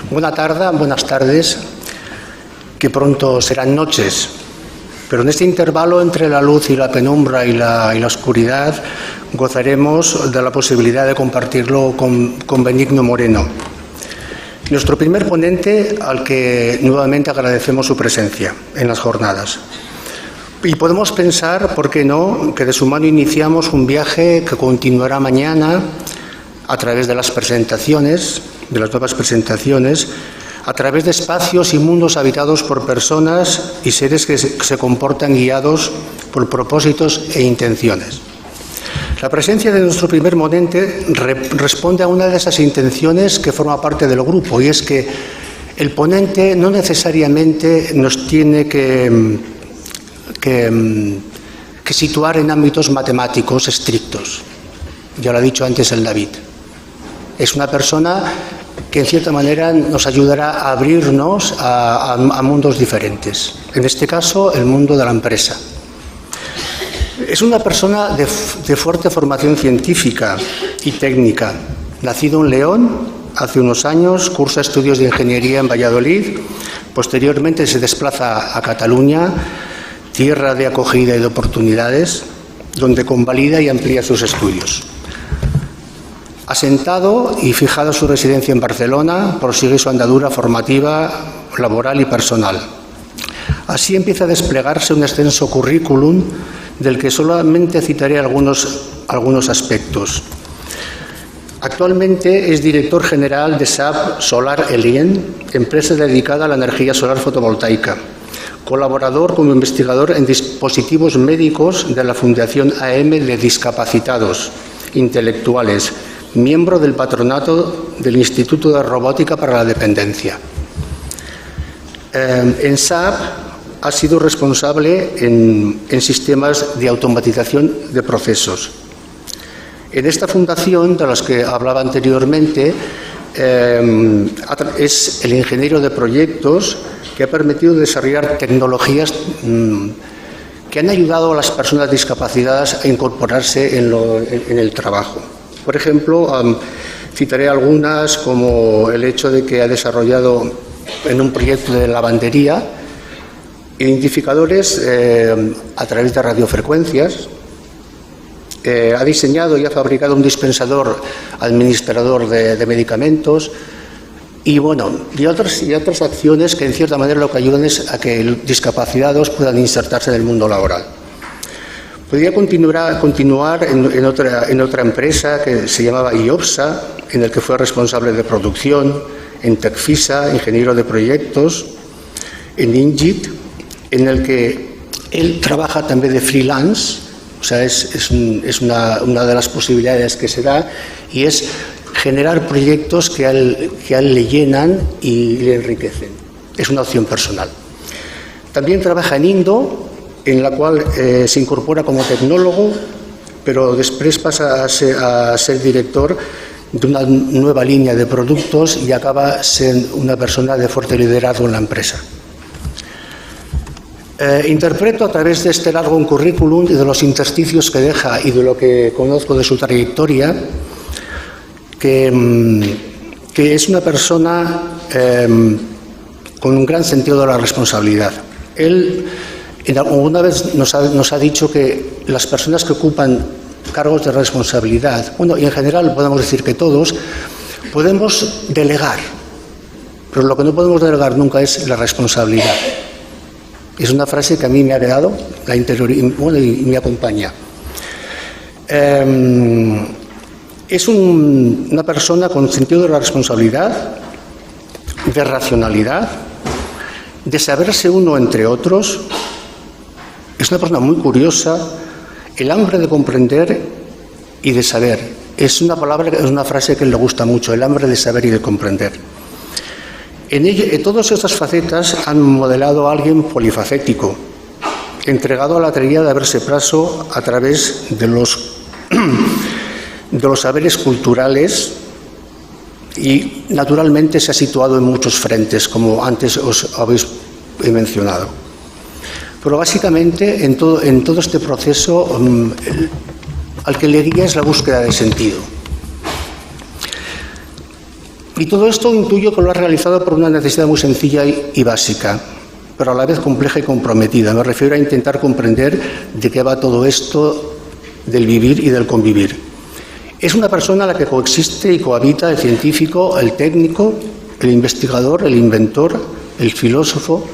Buenas tardes, que pronto serán noches, pero en este intervalo entre la luz y la penumbra y la oscuridad gozaremos de la posibilidad de compartirlo con Benigno Moreno, nuestro primer ponente, al que nuevamente agradecemos su presencia en las jornadas. Y podemos pensar, ¿por qué no?, que de su mano iniciamos un viaje que continuará mañana a través de las presentaciones, de las nuevas presentaciones, a través de espacios y mundos habitados por personas y seres que se comportan guiados por propósitos e intenciones. La presencia de nuestro primer ponente responde a una de esas intenciones que forma parte del grupo, y es que el ponente no necesariamente nos tiene que situar en ámbitos matemáticos estrictos. Ya lo ha dicho antes el David. Es una persona que en cierta manera nos ayudará a abrirnos a mundos diferentes. En este caso, el mundo de la empresa. Es una persona de fuerte formación científica y técnica. Nacido en León hace unos años, cursa estudios de ingeniería en Valladolid. Posteriormente se desplaza a Cataluña, tierra de acogida y de oportunidades, donde convalida y amplía sus estudios. Asentado y fijado su residencia en Barcelona, prosigue su andadura formativa, laboral y personal. Así empieza a desplegarse un extenso currículum del que solamente citaré algunos aspectos. Actualmente es director general de SAP Solar Elien, empresa dedicada a la energía solar fotovoltaica. Colaborador como investigador en dispositivos médicos de la Fundación AM de Discapacitados Intelectuales, miembro del patronato del Instituto de Robótica para la Dependencia. En SAP ha sido responsable en sistemas de automatización de procesos. En esta fundación, de las que hablaba anteriormente, es el ingeniero de proyectos que ha permitido desarrollar tecnologías que han ayudado a las personas discapacitadas a incorporarse en el trabajo. Por ejemplo, citaré algunas, como el hecho de que ha desarrollado en un proyecto de lavandería identificadores a través de radiofrecuencias. Ha diseñado y ha fabricado un dispensador administrador de medicamentos y otras acciones que en cierta manera lo que ayudan es a que los discapacitados puedan insertarse en el mundo laboral. Podría continuar en otra empresa que se llamaba IOPSA, en el que fue responsable de producción, en Tecfisa, ingeniero de proyectos, en Ingit, en el que él trabaja también de freelance, o sea, es una de las posibilidades que se da, y es generar proyectos que a él le llenan y le enriquecen. Es una opción personal. También trabaja en Indo, en la cual se incorpora como tecnólogo, pero después pasa a ser director de una nueva línea de productos y acaba siendo una persona de fuerte liderazgo en la empresa. Interpreto a través de este largo currículum y de los intersticios que deja y de lo que conozco de su trayectoria, que es una persona con un gran sentido de la responsabilidad. Él alguna vez nos ha dicho que las personas que ocupan cargos de responsabilidad, y en general podemos decir que todos, podemos delegar, pero lo que no podemos delegar nunca es la responsabilidad. Es una frase que a mí me ha quedado y me acompaña. Es una persona con sentido de la responsabilidad, de racionalidad, de saberse uno entre otros. Es una persona muy curiosa, el hambre de comprender y de saber. Es una frase que le gusta mucho, el hambre de saber y de comprender. En todas estas facetas han modelado a alguien polifacético, entregado a la tarea de abrirse paso a través de los saberes culturales y, naturalmente, se ha situado en muchos frentes, como antes os habéis mencionado. Pero básicamente en todo este proceso al que le guía es la búsqueda de sentido. Y todo esto intuyo que lo has realizado por una necesidad muy sencilla y básica, pero a la vez compleja y comprometida. Me refiero a intentar comprender de qué va todo esto del vivir y del convivir. Es una persona a la que coexiste y cohabita el científico, el técnico, el investigador, el inventor, el filósofo.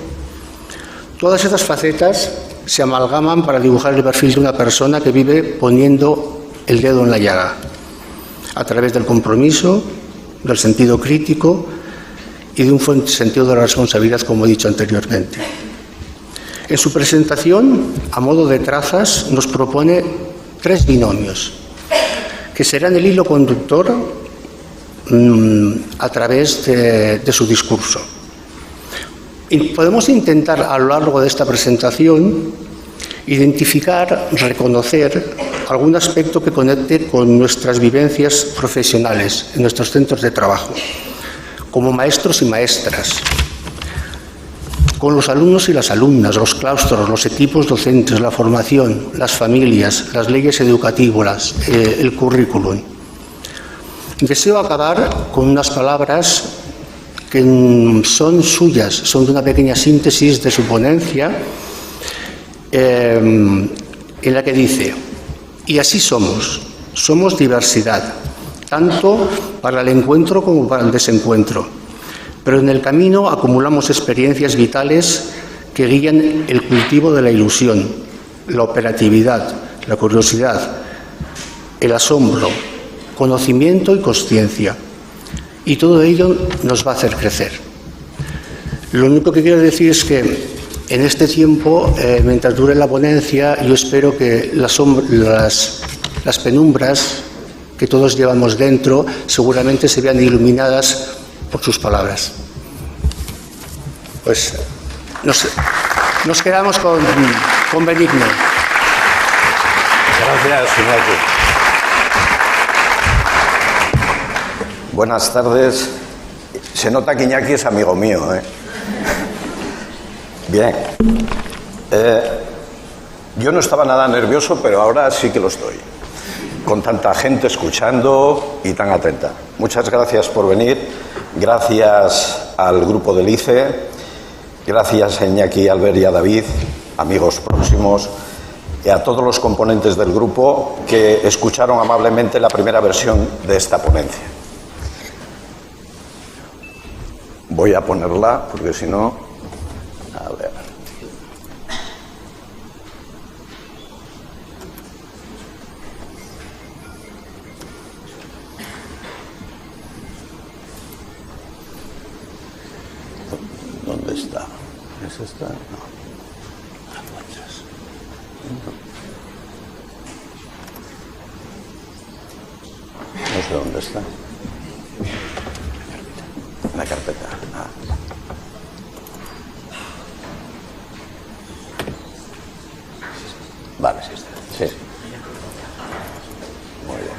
Todas estas facetas se amalgaman para dibujar el perfil de una persona que vive poniendo el dedo en la llaga, a través del compromiso, del sentido crítico y de un fuerte sentido de la responsabilidad, como he dicho anteriormente. En su presentación, a modo de trazas, nos propone 3 binomios, que serán el hilo conductor a través de su discurso. Y podemos intentar, a lo largo de esta presentación, identificar, reconocer algún aspecto que conecte con nuestras vivencias profesionales en nuestros centros de trabajo, como maestros y maestras, con los alumnos y las alumnas, los claustros, los equipos docentes, la formación, las familias, las leyes educativas, el currículum. Deseo acabar con unas palabras que son suyas, son de una pequeña síntesis de su ponencia, en la que dice: y así somos diversidad, tanto para el encuentro como para el desencuentro, pero en el camino acumulamos experiencias vitales que guían el cultivo de la ilusión, la operatividad, la curiosidad, el asombro, conocimiento y consciencia, y todo ello nos va a hacer crecer. Lo único que quiero decir es que en este tiempo, mientras dure la ponencia, yo espero que las penumbras que todos llevamos dentro seguramente se vean iluminadas por sus palabras. Pues nos quedamos con Benigno. Gracias, Iñaki. Buenas tardes. Se nota que Iñaki es amigo mío, ¿eh? Bien. Yo no estaba nada nervioso, pero ahora sí que lo estoy. Con tanta gente escuchando y tan atenta. Muchas gracias por venir. Gracias al grupo del ICE. Gracias a Iñaki, Albert y a David, amigos próximos, y a todos los componentes del grupo que escucharon amablemente la primera versión de esta ponencia. Voy a ponerla porque si no... A ver. ¿Dónde está? ¿Es esta? No. No sé dónde está. La carpeta. Ah. Vale, sí. Muy bien.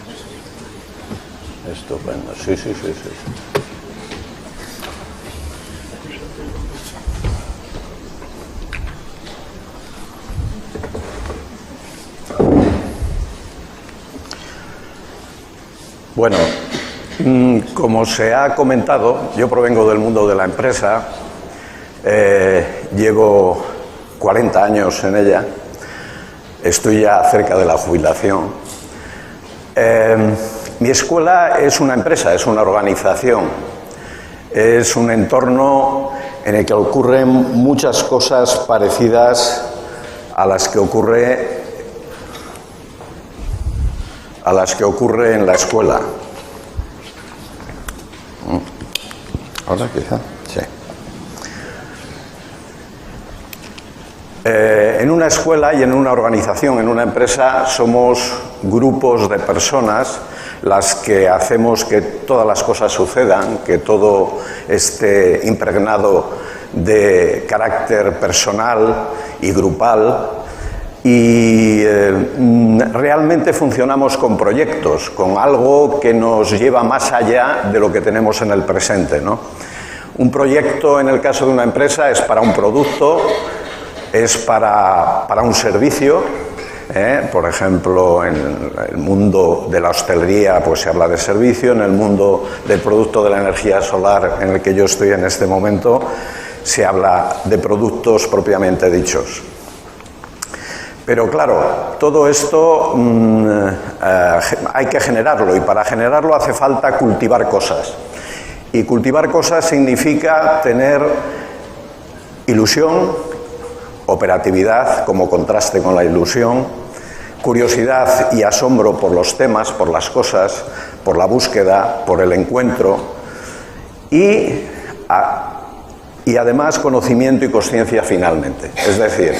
Estupendo. Sí. Bueno, como se ha comentado, yo provengo del mundo de la empresa, llevo 40 años en ella. Estoy ya cerca de la jubilación. Mi escuela es una empresa, es una organización, es un entorno en el que ocurren muchas cosas parecidas a las que ocurre en la escuela. ¿Ahora quizá? Sí. En una escuela y en una organización, en una empresa, somos grupos de personas las que hacemos que todas las cosas sucedan, que todo esté impregnado de carácter personal y grupal, y realmente funcionamos con proyectos, con algo que nos lleva más allá de lo que tenemos en el presente, ¿no? Un proyecto, en el caso de una empresa, es para un producto, es para un servicio, Por ejemplo, en el mundo de la hostelería pues se habla de servicio, en el mundo del producto de la energía solar en el que yo estoy en este momento se habla de productos propiamente dichos. Pero claro, todo esto hay que generarlo y para generarlo hace falta cultivar cosas. Y cultivar cosas significa tener ilusión, operatividad como contraste con la ilusión, curiosidad y asombro por los temas, por las cosas, por la búsqueda, por el encuentro y además conocimiento y consciencia finalmente. Es decir,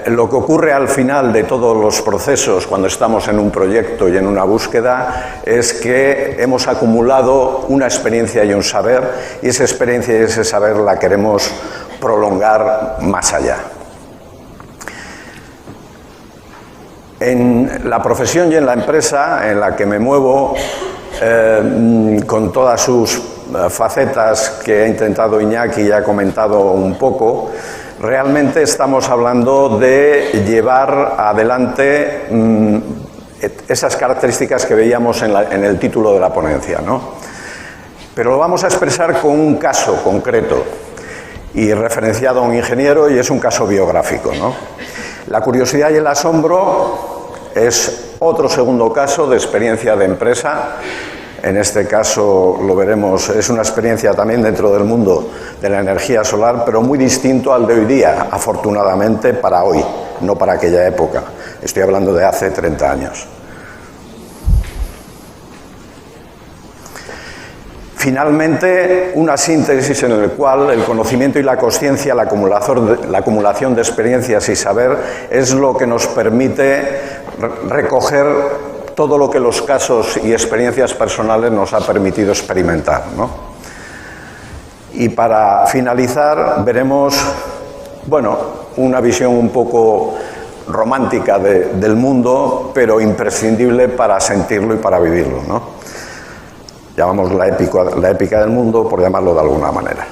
lo que ocurre al final de todos los procesos cuando estamos en un proyecto y en una búsqueda es que hemos acumulado una experiencia y un saber y esa experiencia y ese saber la queremos prolongar más allá. En la profesión y en la empresa en la que me muevo, con todas sus facetas que ha intentado Iñaki y ha comentado un poco, realmente estamos hablando de llevar adelante esas características que veíamos en el título de la ponencia, ¿no? Pero lo vamos a expresar con un caso concreto y referenciado a un ingeniero y es un caso biográfico, ¿no? La curiosidad y el asombro es otro segundo caso de experiencia de empresa. En este caso, lo veremos, es una experiencia también dentro del mundo de la energía solar, pero muy distinto al de hoy día, afortunadamente para hoy, no para aquella época. Estoy hablando de hace 30 años. Finalmente, una síntesis en la cual el conocimiento y la consciencia, la acumulación de experiencias y saber es lo que nos permite recoger todo lo que los casos y experiencias personales nos ha permitido experimentar, ¿no? Y para finalizar veremos, bueno, una visión un poco romántica del mundo, pero imprescindible para sentirlo y para vivirlo, ¿no? Llamamos la épica del mundo, por llamarlo de alguna manera.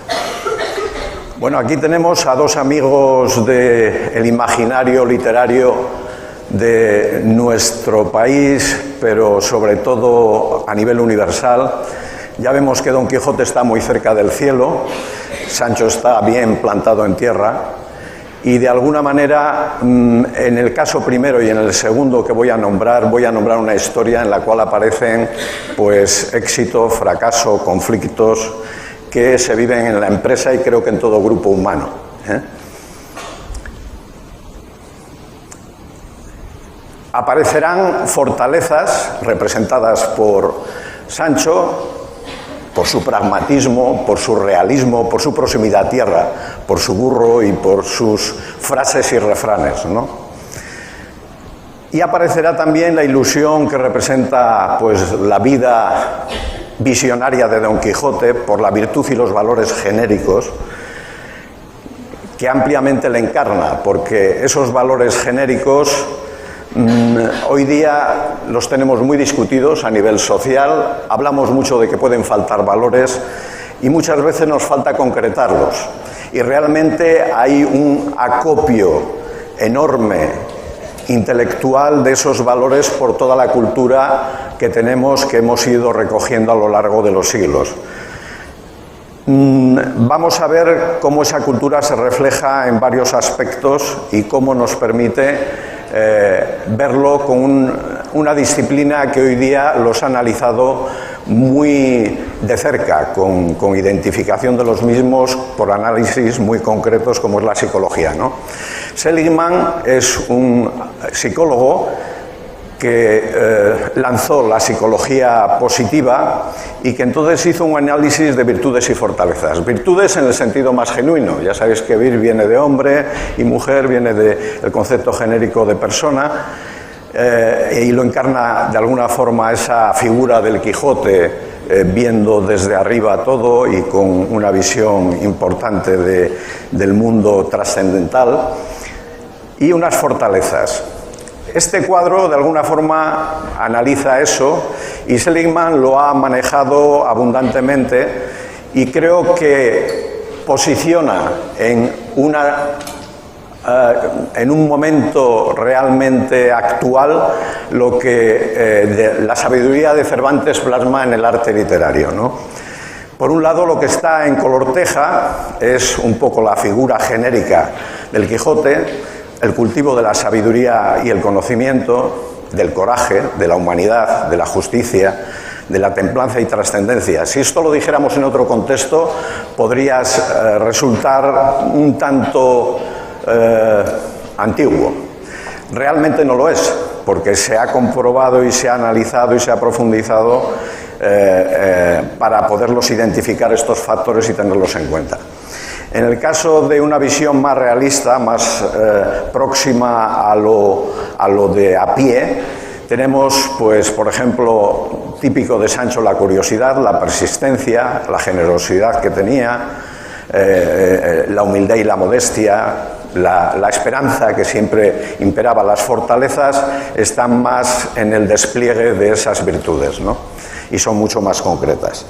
Bueno, aquí tenemos a dos amigos del imaginario literario de nuestro país, pero sobre todo a nivel universal. Ya vemos que Don Quijote está muy cerca del cielo, Sancho está bien plantado en tierra, y de alguna manera, en el caso primero y en el segundo que voy a nombrar una historia en la cual aparecen pues éxito, fracaso, conflictos que se viven en la empresa y creo que en todo grupo humano, ¿eh? Aparecerán fortalezas representadas por Sancho, por su pragmatismo, por su realismo, por su proximidad a tierra, por su burro y por sus frases y refranes, ¿no? Y aparecerá también la ilusión que representa pues la vida visionaria de Don Quijote por la virtud y los valores genéricos que ampliamente le encarna, porque esos valores genéricos hoy día los tenemos muy discutidos a nivel social, hablamos mucho de que pueden faltar valores y muchas veces nos falta concretarlos. Y realmente hay un acopio enorme intelectual de esos valores por toda la cultura que tenemos, que hemos ido recogiendo a lo largo de los siglos. Vamos a ver cómo esa cultura se refleja en varios aspectos y cómo nos permite verlo con una disciplina que hoy día los ha analizado muy de cerca, con identificación de los mismos por análisis muy concretos como es la psicología, ¿no? Seligman es un psicólogo que lanzó la psicología positiva y que entonces hizo un análisis de virtudes y fortalezas. Virtudes en el sentido más genuino. Ya sabéis que vir viene de hombre y mujer viene del concepto genérico de persona y lo encarna de alguna forma esa figura del Quijote viendo desde arriba todo y con una visión importante del mundo trascendental y unas fortalezas. Este cuadro, de alguna forma, analiza eso y Seligman lo ha manejado abundantemente y creo que posiciona en una en un momento realmente actual lo que la sabiduría de Cervantes plasma en el arte literario, ¿no? Por un lado, lo que está en color teja es un poco la figura genérica del Quijote, el cultivo de la sabiduría y el conocimiento, del coraje, de la humanidad, de la justicia, de la templanza y trascendencia. Si esto lo dijéramos en otro contexto, podrías resultar un tanto antiguo. Realmente no lo es, porque se ha comprobado y se ha analizado y se ha profundizado para poderlos identificar estos factores y tenerlos en cuenta. En el caso de una visión más realista, más próxima a lo de a pie, tenemos, pues, por ejemplo, típico de Sancho, la curiosidad, la persistencia, la generosidad que tenía, la humildad y la modestia, la esperanza que siempre imperaba. Las fortalezas están más en el despliegue de esas virtudes, ¿no? Y son mucho más concretas.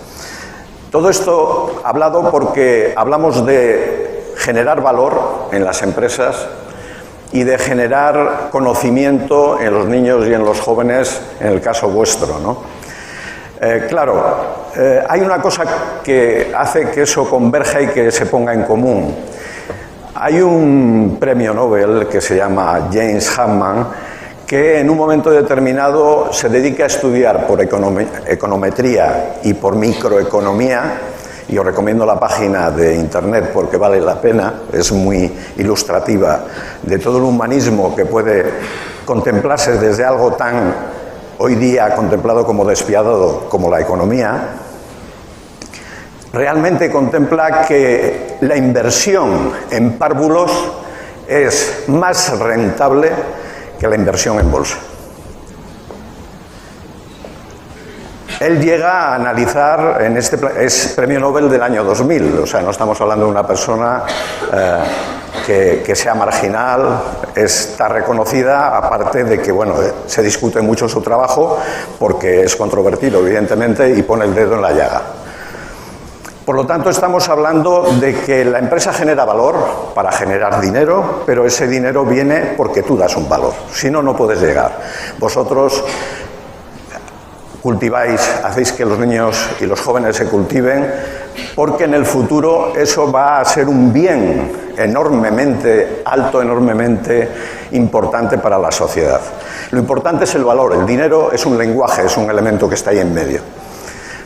Todo esto hablado porque hablamos de generar valor en las empresas y de generar conocimiento en los niños y en los jóvenes, en el caso vuestro, ¿no? Hay una cosa que hace que eso converja y que se ponga en común. Hay un premio Nobel que se llama James Hanman, que en un momento determinado se dedica a estudiar por econometría y por microeconomía, y os recomiendo la página de internet porque vale la pena, es muy ilustrativa, de todo el humanismo que puede contemplarse desde algo tan hoy día contemplado como despiadado como la economía. Realmente contempla que la inversión en párvulos es más rentable que la inversión en bolsa. Él llega a analizar, es premio Nobel del año 2000, o sea, no estamos hablando de una persona que sea marginal, está reconocida, aparte de que, bueno, se discute mucho su trabajo porque es controvertido, evidentemente, y pone el dedo en la llaga. Por lo tanto, estamos hablando de que la empresa genera valor para generar dinero, pero ese dinero viene porque tú das un valor. Si no, no puedes llegar. Vosotros cultiváis, hacéis que los niños y los jóvenes se cultiven, porque en el futuro eso va a ser un bien enormemente alto, enormemente importante para la sociedad. Lo importante es el valor. El dinero es un lenguaje, es un elemento que está ahí en medio.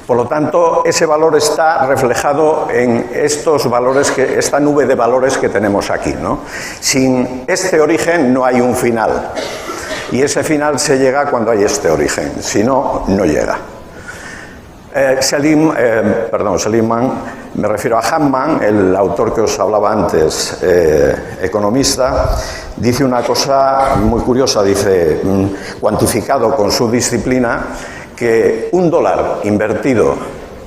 Por lo tanto, ese valor está reflejado en estos valores, esta nube de valores que tenemos aquí, ¿no? Sin este origen no hay un final. Y ese final se llega cuando hay este origen. Si no, no llega. Seligman, me refiero a Hanman, el autor que os hablaba antes, economista, dice una cosa muy curiosa, dice, cuantificado con su disciplina, que $1 invertido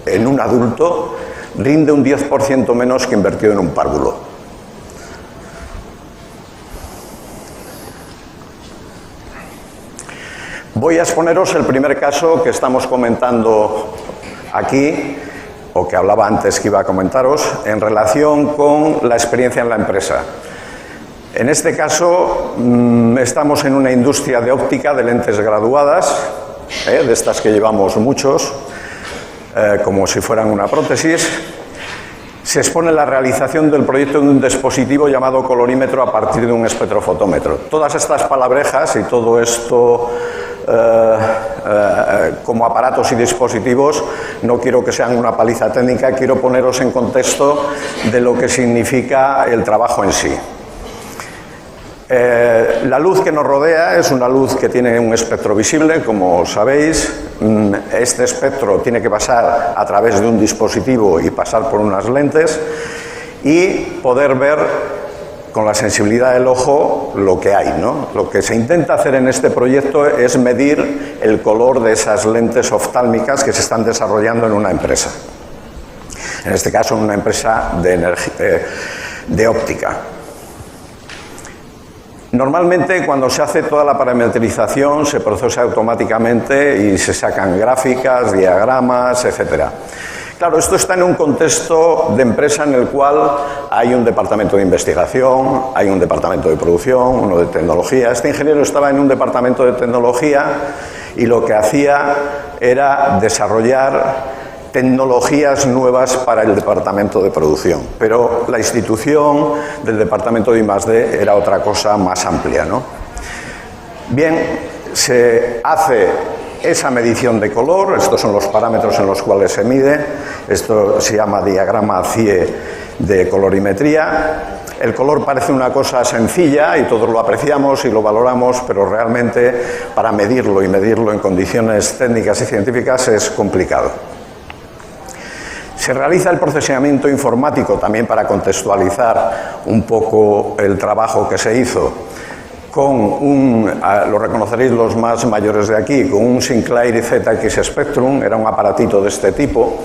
en un adulto rinde un 10% menos que invertido en un párvulo. Voy a exponeros el primer caso que estamos comentando aquí, o que hablaba antes que iba a comentaros, en relación con la experiencia en la empresa. En este caso, estamos en una industria de óptica de lentes graduadas, de estas que llevamos muchos, como si fueran una prótesis. Se expone la realización del proyecto de un dispositivo llamado colorímetro a partir de un espectrofotómetro. Todas estas palabrejas y todo esto como aparatos y dispositivos, no quiero que sean una paliza técnica, quiero poneros en contexto de lo que significa el trabajo en sí. La luz que nos rodea es una luz que tiene un espectro visible, como sabéis. Este espectro tiene que pasar a través de un dispositivo y pasar por unas lentes y poder ver con la sensibilidad del ojo lo que hay, ¿no? Lo que se intenta hacer en este proyecto es medir el color de esas lentes oftálmicas que se están desarrollando en una empresa. En este caso, en una empresa de óptica. Normalmente, cuando se hace toda la parametrización, se procesa automáticamente y se sacan gráficas, diagramas, etc. Claro, esto está en un contexto de empresa en el cual hay un departamento de investigación, hay un departamento de producción, uno de tecnología. Este ingeniero estaba en un departamento de tecnología y lo que hacía era desarrollar tecnologías nuevas para el departamento de producción. Pero la institución del departamento de I+D era otra cosa más amplia, ¿no? Bien, se hace esa medición de color, estos son los parámetros en los cuales se mide, esto se llama diagrama CIE de colorimetría. El color parece una cosa sencilla y todos lo apreciamos y lo valoramos, pero realmente para medirlo y medirlo en condiciones técnicas y científicas es complicado. Se realiza el procesamiento informático también para contextualizar un poco el trabajo que se hizo con lo reconoceréis los más mayores de aquí, con un Sinclair ZX Spectrum, era un aparatito de este tipo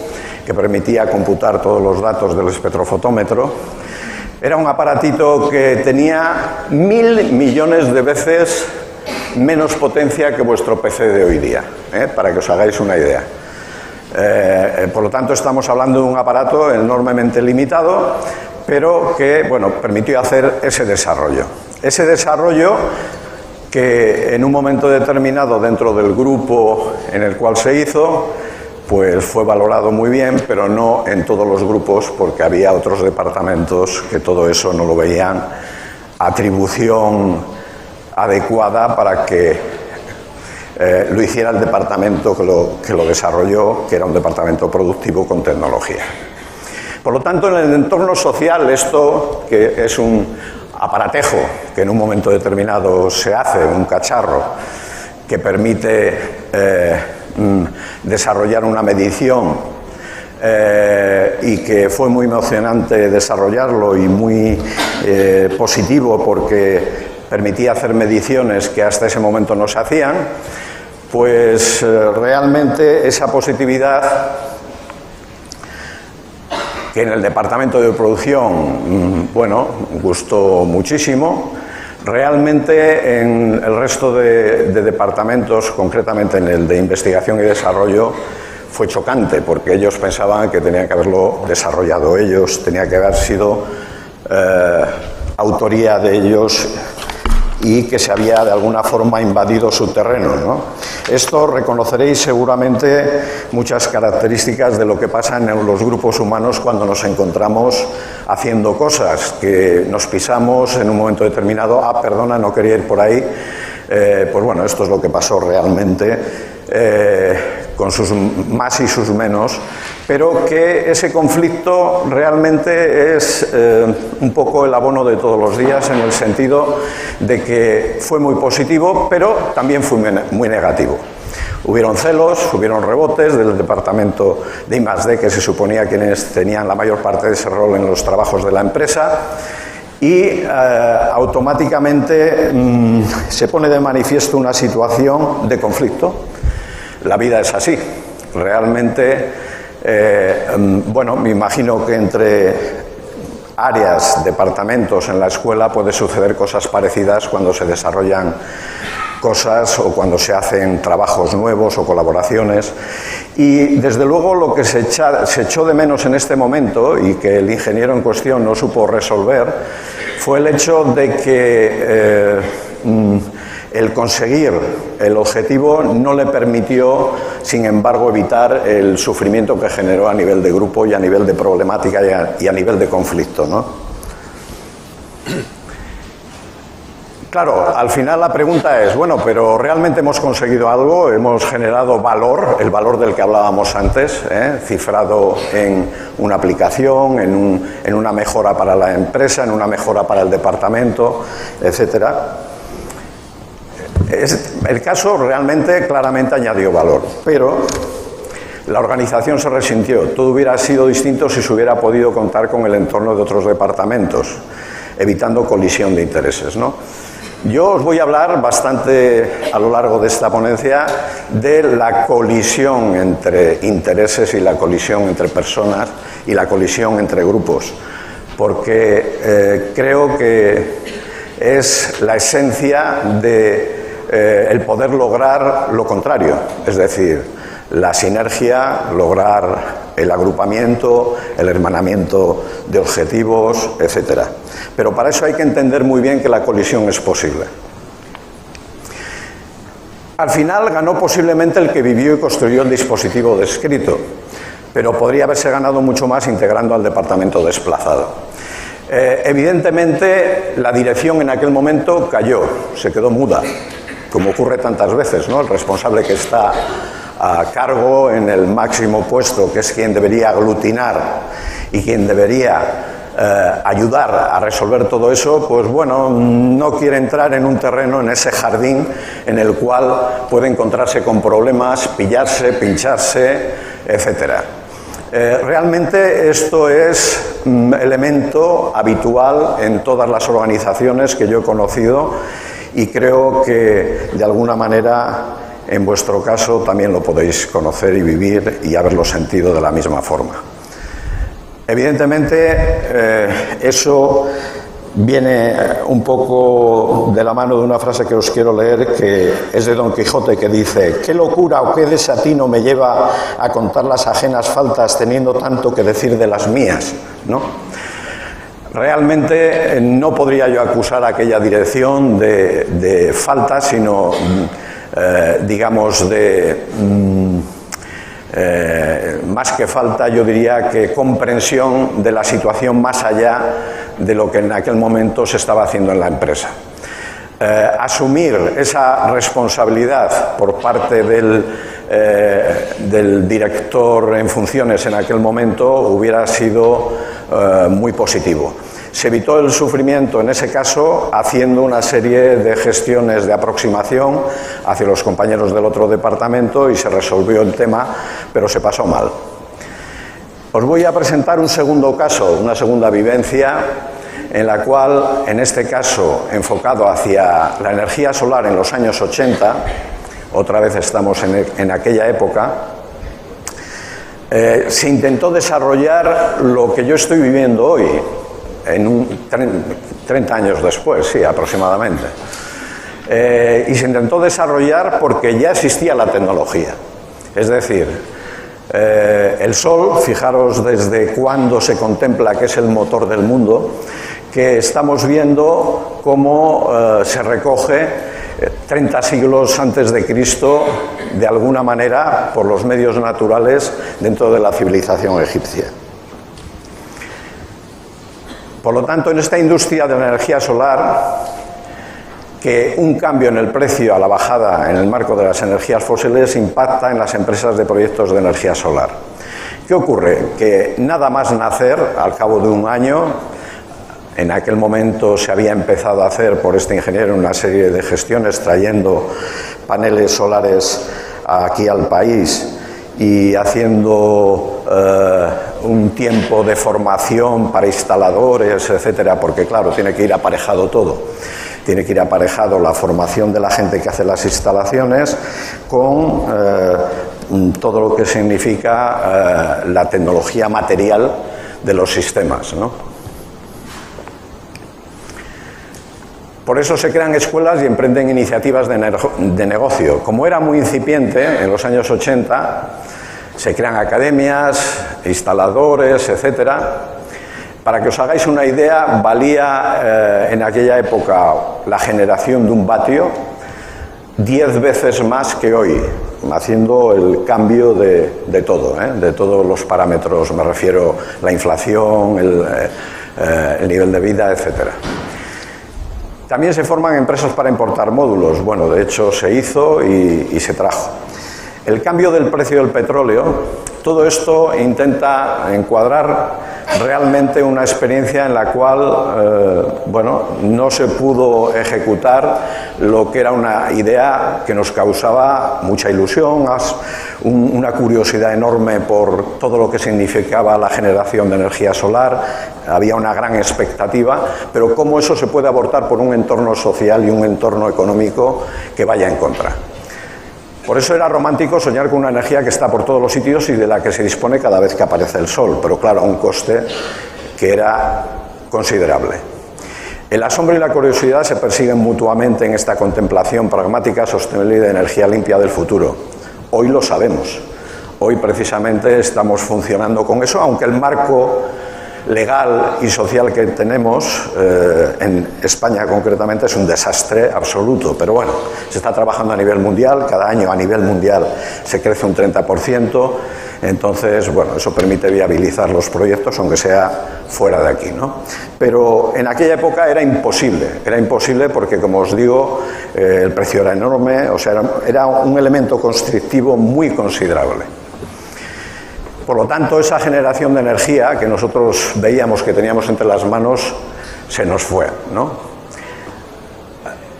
que permitía computar todos los datos del espectrofotómetro. Era un aparatito que tenía 1000 millones de veces menos potencia que vuestro PC de hoy día, para que os hagáis una idea. Por lo tanto, estamos hablando de un aparato enormemente limitado, pero que, bueno, permitió hacer ese desarrollo. Ese desarrollo que en un momento determinado dentro del grupo en el cual se hizo, pues fue valorado muy bien, pero no en todos los grupos, porque había otros departamentos que todo eso no lo veían atribución adecuada para que lo hiciera el departamento que lo desarrolló, que era un departamento productivo con tecnología. Por lo tanto, en el entorno social, esto que es un aparatejo que en un momento determinado se hace, un cacharro que permite desarrollar una medición y que fue muy emocionante desarrollarlo y muy positivo porque permitía hacer mediciones que hasta ese momento no se hacían, pues realmente esa positividad que en el departamento de producción, bueno, gustó muchísimo. Realmente en el resto de departamentos, concretamente en el de investigación y desarrollo, fue chocante porque ellos pensaban que tenían que haberlo desarrollado ellos, tenía que haber sido autoría de ellos y que se había de alguna forma invadido su terreno, ¿no? Esto reconoceréis seguramente muchas características de lo que pasa en los grupos humanos cuando nos encontramos haciendo cosas, que nos pisamos en un momento determinado, perdona, no quería ir por ahí, pues bueno, esto es lo que pasó realmente, con sus más y sus menos, pero que ese conflicto realmente es un poco el abono de todos los días, en el sentido de que fue muy positivo, pero también fue muy negativo. Hubieron celos, hubieron rebotes del departamento de I+D, que se suponía quienes tenían la mayor parte de ese rol en los trabajos de la empresa, y automáticamente se pone de manifiesto una situación de conflicto. La vida es así. Realmente, bueno, me imagino que entre áreas, departamentos en la escuela puede suceder cosas parecidas cuando se desarrollan cosas o cuando se hacen trabajos nuevos o colaboraciones. Y desde luego lo que se echó de menos en este momento y que el ingeniero en cuestión no supo resolver fue el hecho de que el conseguir el objetivo no le permitió, sin embargo, evitar el sufrimiento que generó a nivel de grupo y a nivel de problemática y a nivel de conflicto, ¿no? Claro, al final la pregunta es, bueno, pero ¿realmente hemos conseguido algo? ¿Hemos generado valor, el valor del que hablábamos antes, cifrado en una aplicación, en una mejora para la empresa, en una mejora para el departamento, etcétera? El caso realmente claramente añadió valor, pero la organización se resintió. Todo hubiera sido distinto si se hubiera podido contar con el entorno de otros departamentos, evitando colisión de intereses, ¿no? Yo os voy a hablar bastante a lo largo de esta ponencia de la colisión entre intereses y la colisión entre personas y la colisión entre grupos, porque creo que es la esencia de el poder lograr lo contrario, es decir, la sinergia, lograr el agrupamiento, el hermanamiento de objetivos, etc. Pero para eso hay que entender muy bien que la colisión es posible. Al final ganó posiblemente el que vivió y construyó el dispositivo descrito, pero podría haberse ganado mucho más integrando al departamento desplazado. Evidentemente, la dirección en aquel momento cayó, se quedó muda, como ocurre tantas veces, ¿no? El responsable que está a cargo en el máximo puesto, que es quien debería aglutinar y quien debería ayudar a resolver todo eso, pues bueno, no quiere entrar en un terreno, en ese jardín en el cual puede encontrarse con problemas, pillarse, pincharse, etcétera. Realmente esto es elemento habitual en todas las organizaciones que yo he conocido y creo que de alguna manera en vuestro caso también lo podéis conocer y vivir y haberlo sentido de la misma forma. Evidentemente eso viene un poco de la mano de una frase que os quiero leer, que es de Don Quijote, que dice: ¿qué locura o qué desatino me lleva a contar las ajenas faltas teniendo tanto que decir de las mías? ¿No? Realmente no podría yo acusar a aquella dirección de faltas, sino digamos más que falta, yo diría que comprensión de la situación más allá de lo que en aquel momento se estaba haciendo en la empresa. Asumir esa responsabilidad por parte del director en funciones en aquel momento hubiera sido muy positivo. Se evitó el sufrimiento en ese caso haciendo una serie de gestiones de aproximación hacia los compañeros del otro departamento y se resolvió el tema, pero se pasó mal. Os voy a presentar un segundo caso, una segunda vivencia, en la cual, en este caso, enfocado hacia la energía solar en los años 80, otra vez estamos en aquella época, se intentó desarrollar lo que yo estoy viviendo hoy, en 30 años después, sí, aproximadamente. Y se intentó desarrollar porque ya existía la tecnología. Es decir, el Sol, fijaros desde cuándo se contempla que es el motor del mundo, que estamos viendo cómo se recoge 30 siglos antes de Cristo, de alguna manera, por los medios naturales dentro de la civilización egipcia. Por lo tanto, en esta industria de la energía solar, que un cambio en el precio a la bajada en el marco de las energías fósiles impacta en las empresas de proyectos de energía solar. ¿Qué ocurre? Que nada más nacer, al cabo de un año, en aquel momento se había empezado a hacer por este ingeniero una serie de gestiones trayendo paneles solares aquí al país y haciendo un tiempo de formación para instaladores, etcétera, porque claro, tiene que ir aparejado todo. Tiene que ir aparejado la formación de la gente que hace las instalaciones con todo lo que significa la tecnología material de los sistemas, ¿no? Por eso se crean escuelas y emprenden iniciativas de negocio. Como era muy incipiente en los años 80, se crean academias, instaladores, etcétera. Para que os hagáis una idea, valía en aquella época la generación de un vatio 10 veces más que hoy, haciendo el cambio de todo, de todos los parámetros, me refiero a la inflación, el nivel de vida, etcétera. También se forman empresas para importar módulos. Bueno, de hecho se hizo y se trajo. El cambio del precio del petróleo, todo esto intenta encuadrar realmente una experiencia en la cual, no se pudo ejecutar lo que era una idea que nos causaba mucha ilusión, una curiosidad enorme por todo lo que significaba la generación de energía solar, había una gran expectativa, pero cómo eso se puede abortar por un entorno social y un entorno económico que vaya en contra. Por eso era romántico soñar con una energía que está por todos los sitios y de la que se dispone cada vez que aparece el sol, pero claro, a un coste que era considerable. El asombro y la curiosidad se persiguen mutuamente en esta contemplación pragmática, sostenible y de energía limpia del futuro. Hoy lo sabemos. Hoy precisamente estamos funcionando con eso, aunque el marco legal y social que tenemos en España concretamente es un desastre absoluto, pero bueno, se está trabajando a nivel mundial, cada año a nivel mundial se crece un 30%, entonces, bueno, eso permite viabilizar los proyectos aunque sea fuera de aquí, ¿no? Pero en aquella época era imposible porque, como os digo, el precio era enorme, o sea, era un elemento constrictivo muy considerable. Por lo tanto, esa generación de energía que nosotros veíamos que teníamos entre las manos se nos fue, ¿no?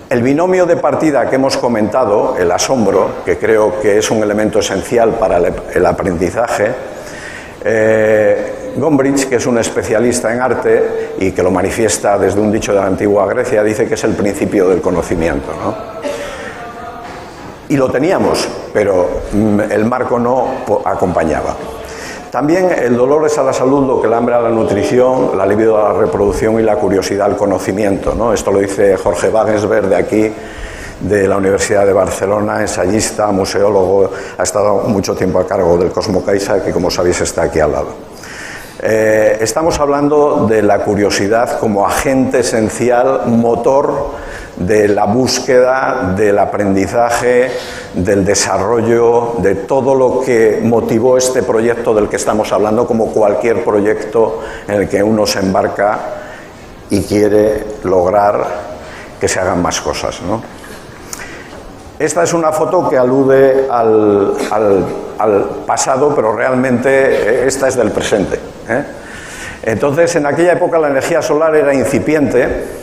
El binomio de partida que hemos comentado, el asombro, que creo que es un elemento esencial para el aprendizaje, Gombrich, que es un especialista en arte y que lo manifiesta desde un dicho de la antigua Grecia, dice que es el principio del conocimiento, ¿no? Y lo teníamos, pero el marco no acompañaba. También el dolor es a la salud lo que el hambre a la nutrición, la libido a la reproducción y la curiosidad al conocimiento, ¿no? Esto lo dice Jorge Wagensberg, de aquí, de la Universidad de Barcelona, ensayista, museólogo, ha estado mucho tiempo a cargo del Cosmo Caixa, que como sabéis está aquí al lado. Estamos hablando de la curiosidad como agente esencial, motor de la búsqueda, del aprendizaje, del desarrollo, de todo lo que motivó este proyecto del que estamos hablando, como cualquier proyecto en el que uno se embarca y quiere lograr que se hagan más cosas, ¿no? Esta es una foto que alude al pasado, pero realmente esta es del presente, ¿eh? Entonces, en aquella época la energía solar era incipiente.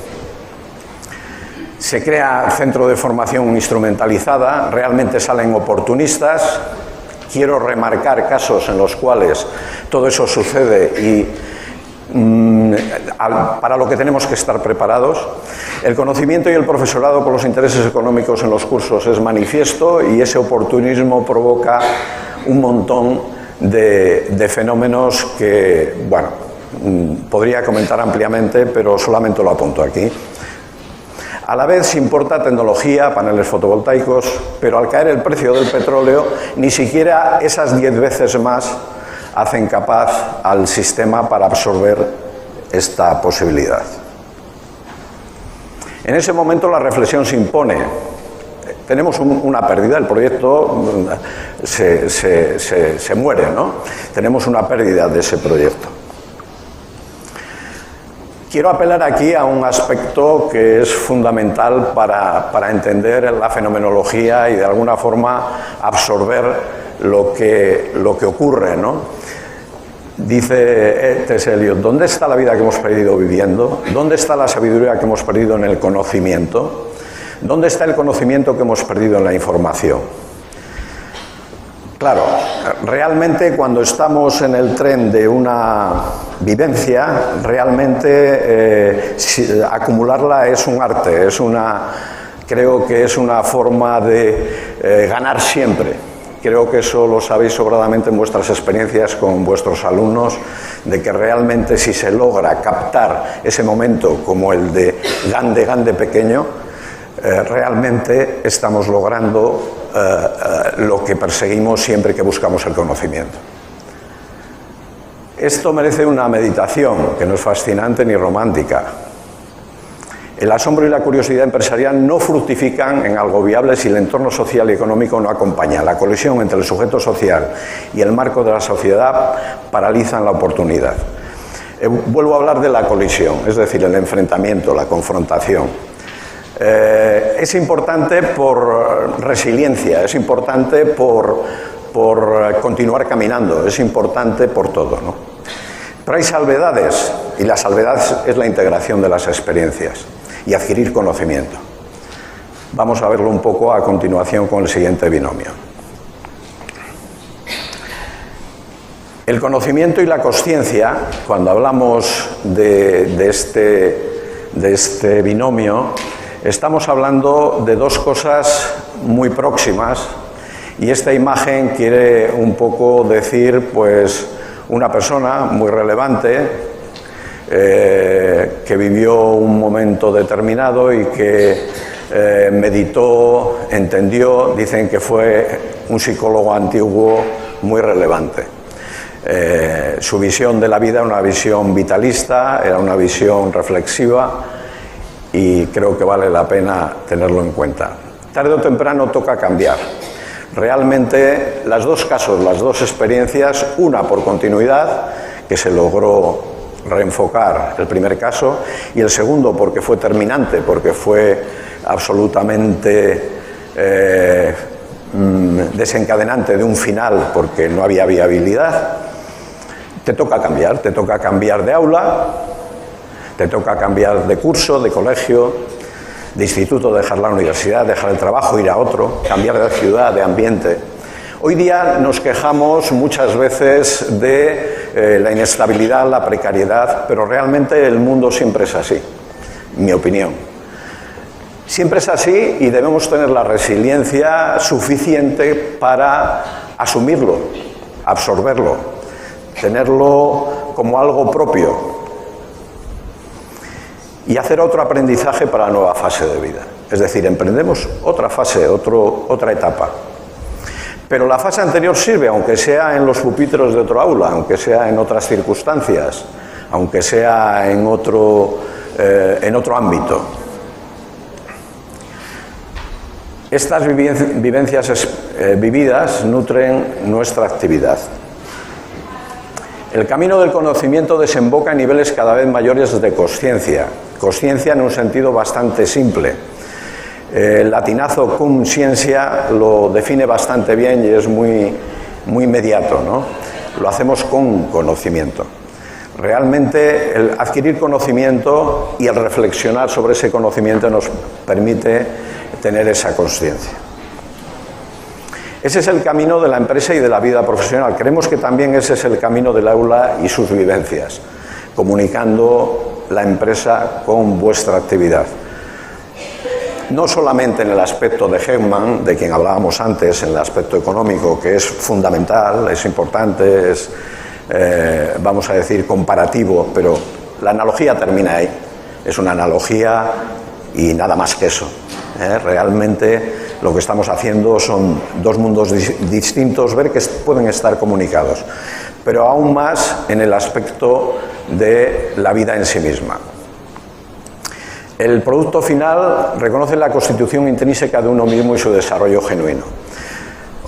Se crea centro de formación instrumentalizada, realmente salen oportunistas. Quiero remarcar casos en los cuales todo eso sucede y para lo que tenemos que estar preparados. El conocimiento y el profesorado con los intereses económicos en los cursos es manifiesto y ese oportunismo provoca un montón de fenómenos que, bueno, podría comentar ampliamente, pero solamente lo apunto aquí. A la vez se importa tecnología, paneles fotovoltaicos, pero al caer el precio del petróleo, ni siquiera esas 10 veces más hacen capaz al sistema para absorber esta posibilidad. En ese momento la reflexión se impone. Tenemos una pérdida, el proyecto se muere, ¿no? Tenemos una pérdida de ese proyecto. Quiero apelar aquí a un aspecto que es fundamental para entender la fenomenología y de alguna forma absorber lo que ocurre, ¿no? Dice T.S. Eliot, ¿dónde está la vida que hemos perdido viviendo? ¿Dónde está la sabiduría que hemos perdido en el conocimiento? ¿Dónde está el conocimiento que hemos perdido en la información? Claro, realmente cuando estamos en el tren de una vivencia, realmente acumularla es un arte, creo que es una forma de ganar siempre. Creo que eso lo sabéis sobradamente en vuestras experiencias con vuestros alumnos, de que realmente si se logra captar ese momento como el de Gande pequeño, realmente estamos logrando lo que perseguimos siempre que buscamos el conocimiento. Esto merece una meditación que no es fascinante ni romántica. El asombro y la curiosidad empresarial no fructifican en algo viable si el entorno social y económico no acompaña. La colisión entre el sujeto social y el marco de la sociedad paralizan la oportunidad. Vuelvo a hablar de la colisión, es decir, el enfrentamiento, la confrontación. Es importante por resiliencia, es importante por continuar caminando, es importante por todo, ¿no? Pero hay salvedades, y la salvedad es la integración de las experiencias y adquirir conocimiento. Vamos a verlo un poco a continuación con el siguiente binomio. El conocimiento y la consciencia, cuando hablamos de este binomio, estamos hablando de dos cosas muy próximas y esta imagen quiere un poco decir, pues, una persona muy relevante que vivió un momento determinado y que meditó, entendió, dicen que fue un psicólogo antiguo muy relevante. Su visión de la vida era una visión vitalista, era una visión reflexiva y creo que vale la pena tenerlo en cuenta. Tarde o temprano toca cambiar. Realmente las dos casos, las dos experiencias, una por continuidad, que se logró reenfocar el primer caso, y el segundo porque fue terminante, porque fue absolutamente desencadenante de un final, porque no había viabilidad. Te toca cambiar de aula, te toca cambiar de curso, de colegio, de instituto, dejar la universidad, dejar el trabajo, ir a otro, cambiar de ciudad, de ambiente. Hoy día nos quejamos muchas veces de la inestabilidad, la precariedad, pero realmente el mundo siempre es así, en mi opinión. Siempre es así y debemos tener la resiliencia suficiente para asumirlo, absorberlo, tenerlo como algo propio y hacer otro aprendizaje para la nueva fase de vida. Es decir, emprendemos otra fase, otra etapa. Pero la fase anterior sirve, aunque sea en los pupitres de otro aula, aunque sea en otras circunstancias, aunque sea en otro ámbito. Estas vivencias vividas nutren nuestra actividad. El camino del conocimiento desemboca en niveles cada vez mayores de consciencia. Consciencia en un sentido bastante simple. El latinazo cum scientia lo define bastante bien y es muy inmediato, ¿no? Lo hacemos con conocimiento. Realmente el adquirir conocimiento y el reflexionar sobre ese conocimiento nos permite tener esa consciencia. Ese es el camino de la empresa y de la vida profesional. Creemos que también ese es el camino del aula y sus vivencias, comunicando la empresa con vuestra actividad. No solamente en el aspecto de Heckman, de quien hablábamos antes, en el aspecto económico, que es fundamental, es importante, es, vamos a decir, comparativo, pero la analogía termina ahí. Es una analogía y nada más que eso. Realmente lo que estamos haciendo son dos mundos distintos, ver que pueden estar comunicados, pero aún más en el aspecto de la vida en sí misma. El producto final reconoce la constitución intrínseca de uno mismo y su desarrollo genuino.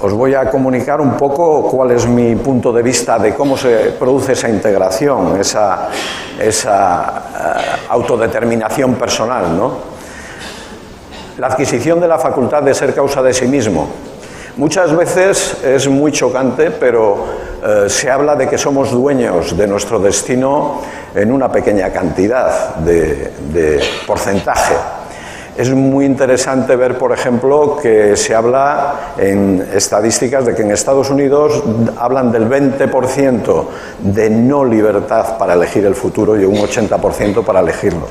Os voy a comunicar un poco cuál es mi punto de vista de cómo se produce esa integración, esa autodeterminación personal, ¿no? La adquisición de la facultad de ser causa de sí mismo. Muchas veces es muy chocante, pero se habla de que somos dueños de nuestro destino en una pequeña cantidad de porcentaje. Es muy interesante ver, por ejemplo, que se habla en estadísticas de que en Estados Unidos hablan del 20% de no libertad para elegir el futuro y un 80% para elegirlo.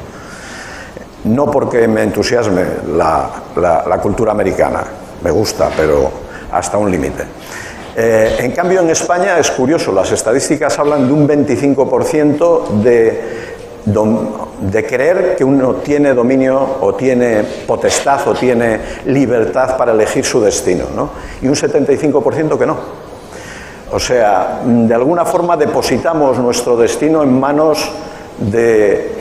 No porque me entusiasme la cultura americana, me gusta, pero hasta un límite. En cambio, en España es curioso, las estadísticas hablan de un 25% de creer que uno tiene dominio o tiene potestad o tiene libertad para elegir su destino, ¿no? Y un 75% que no. O sea, de alguna forma depositamos nuestro destino en manos de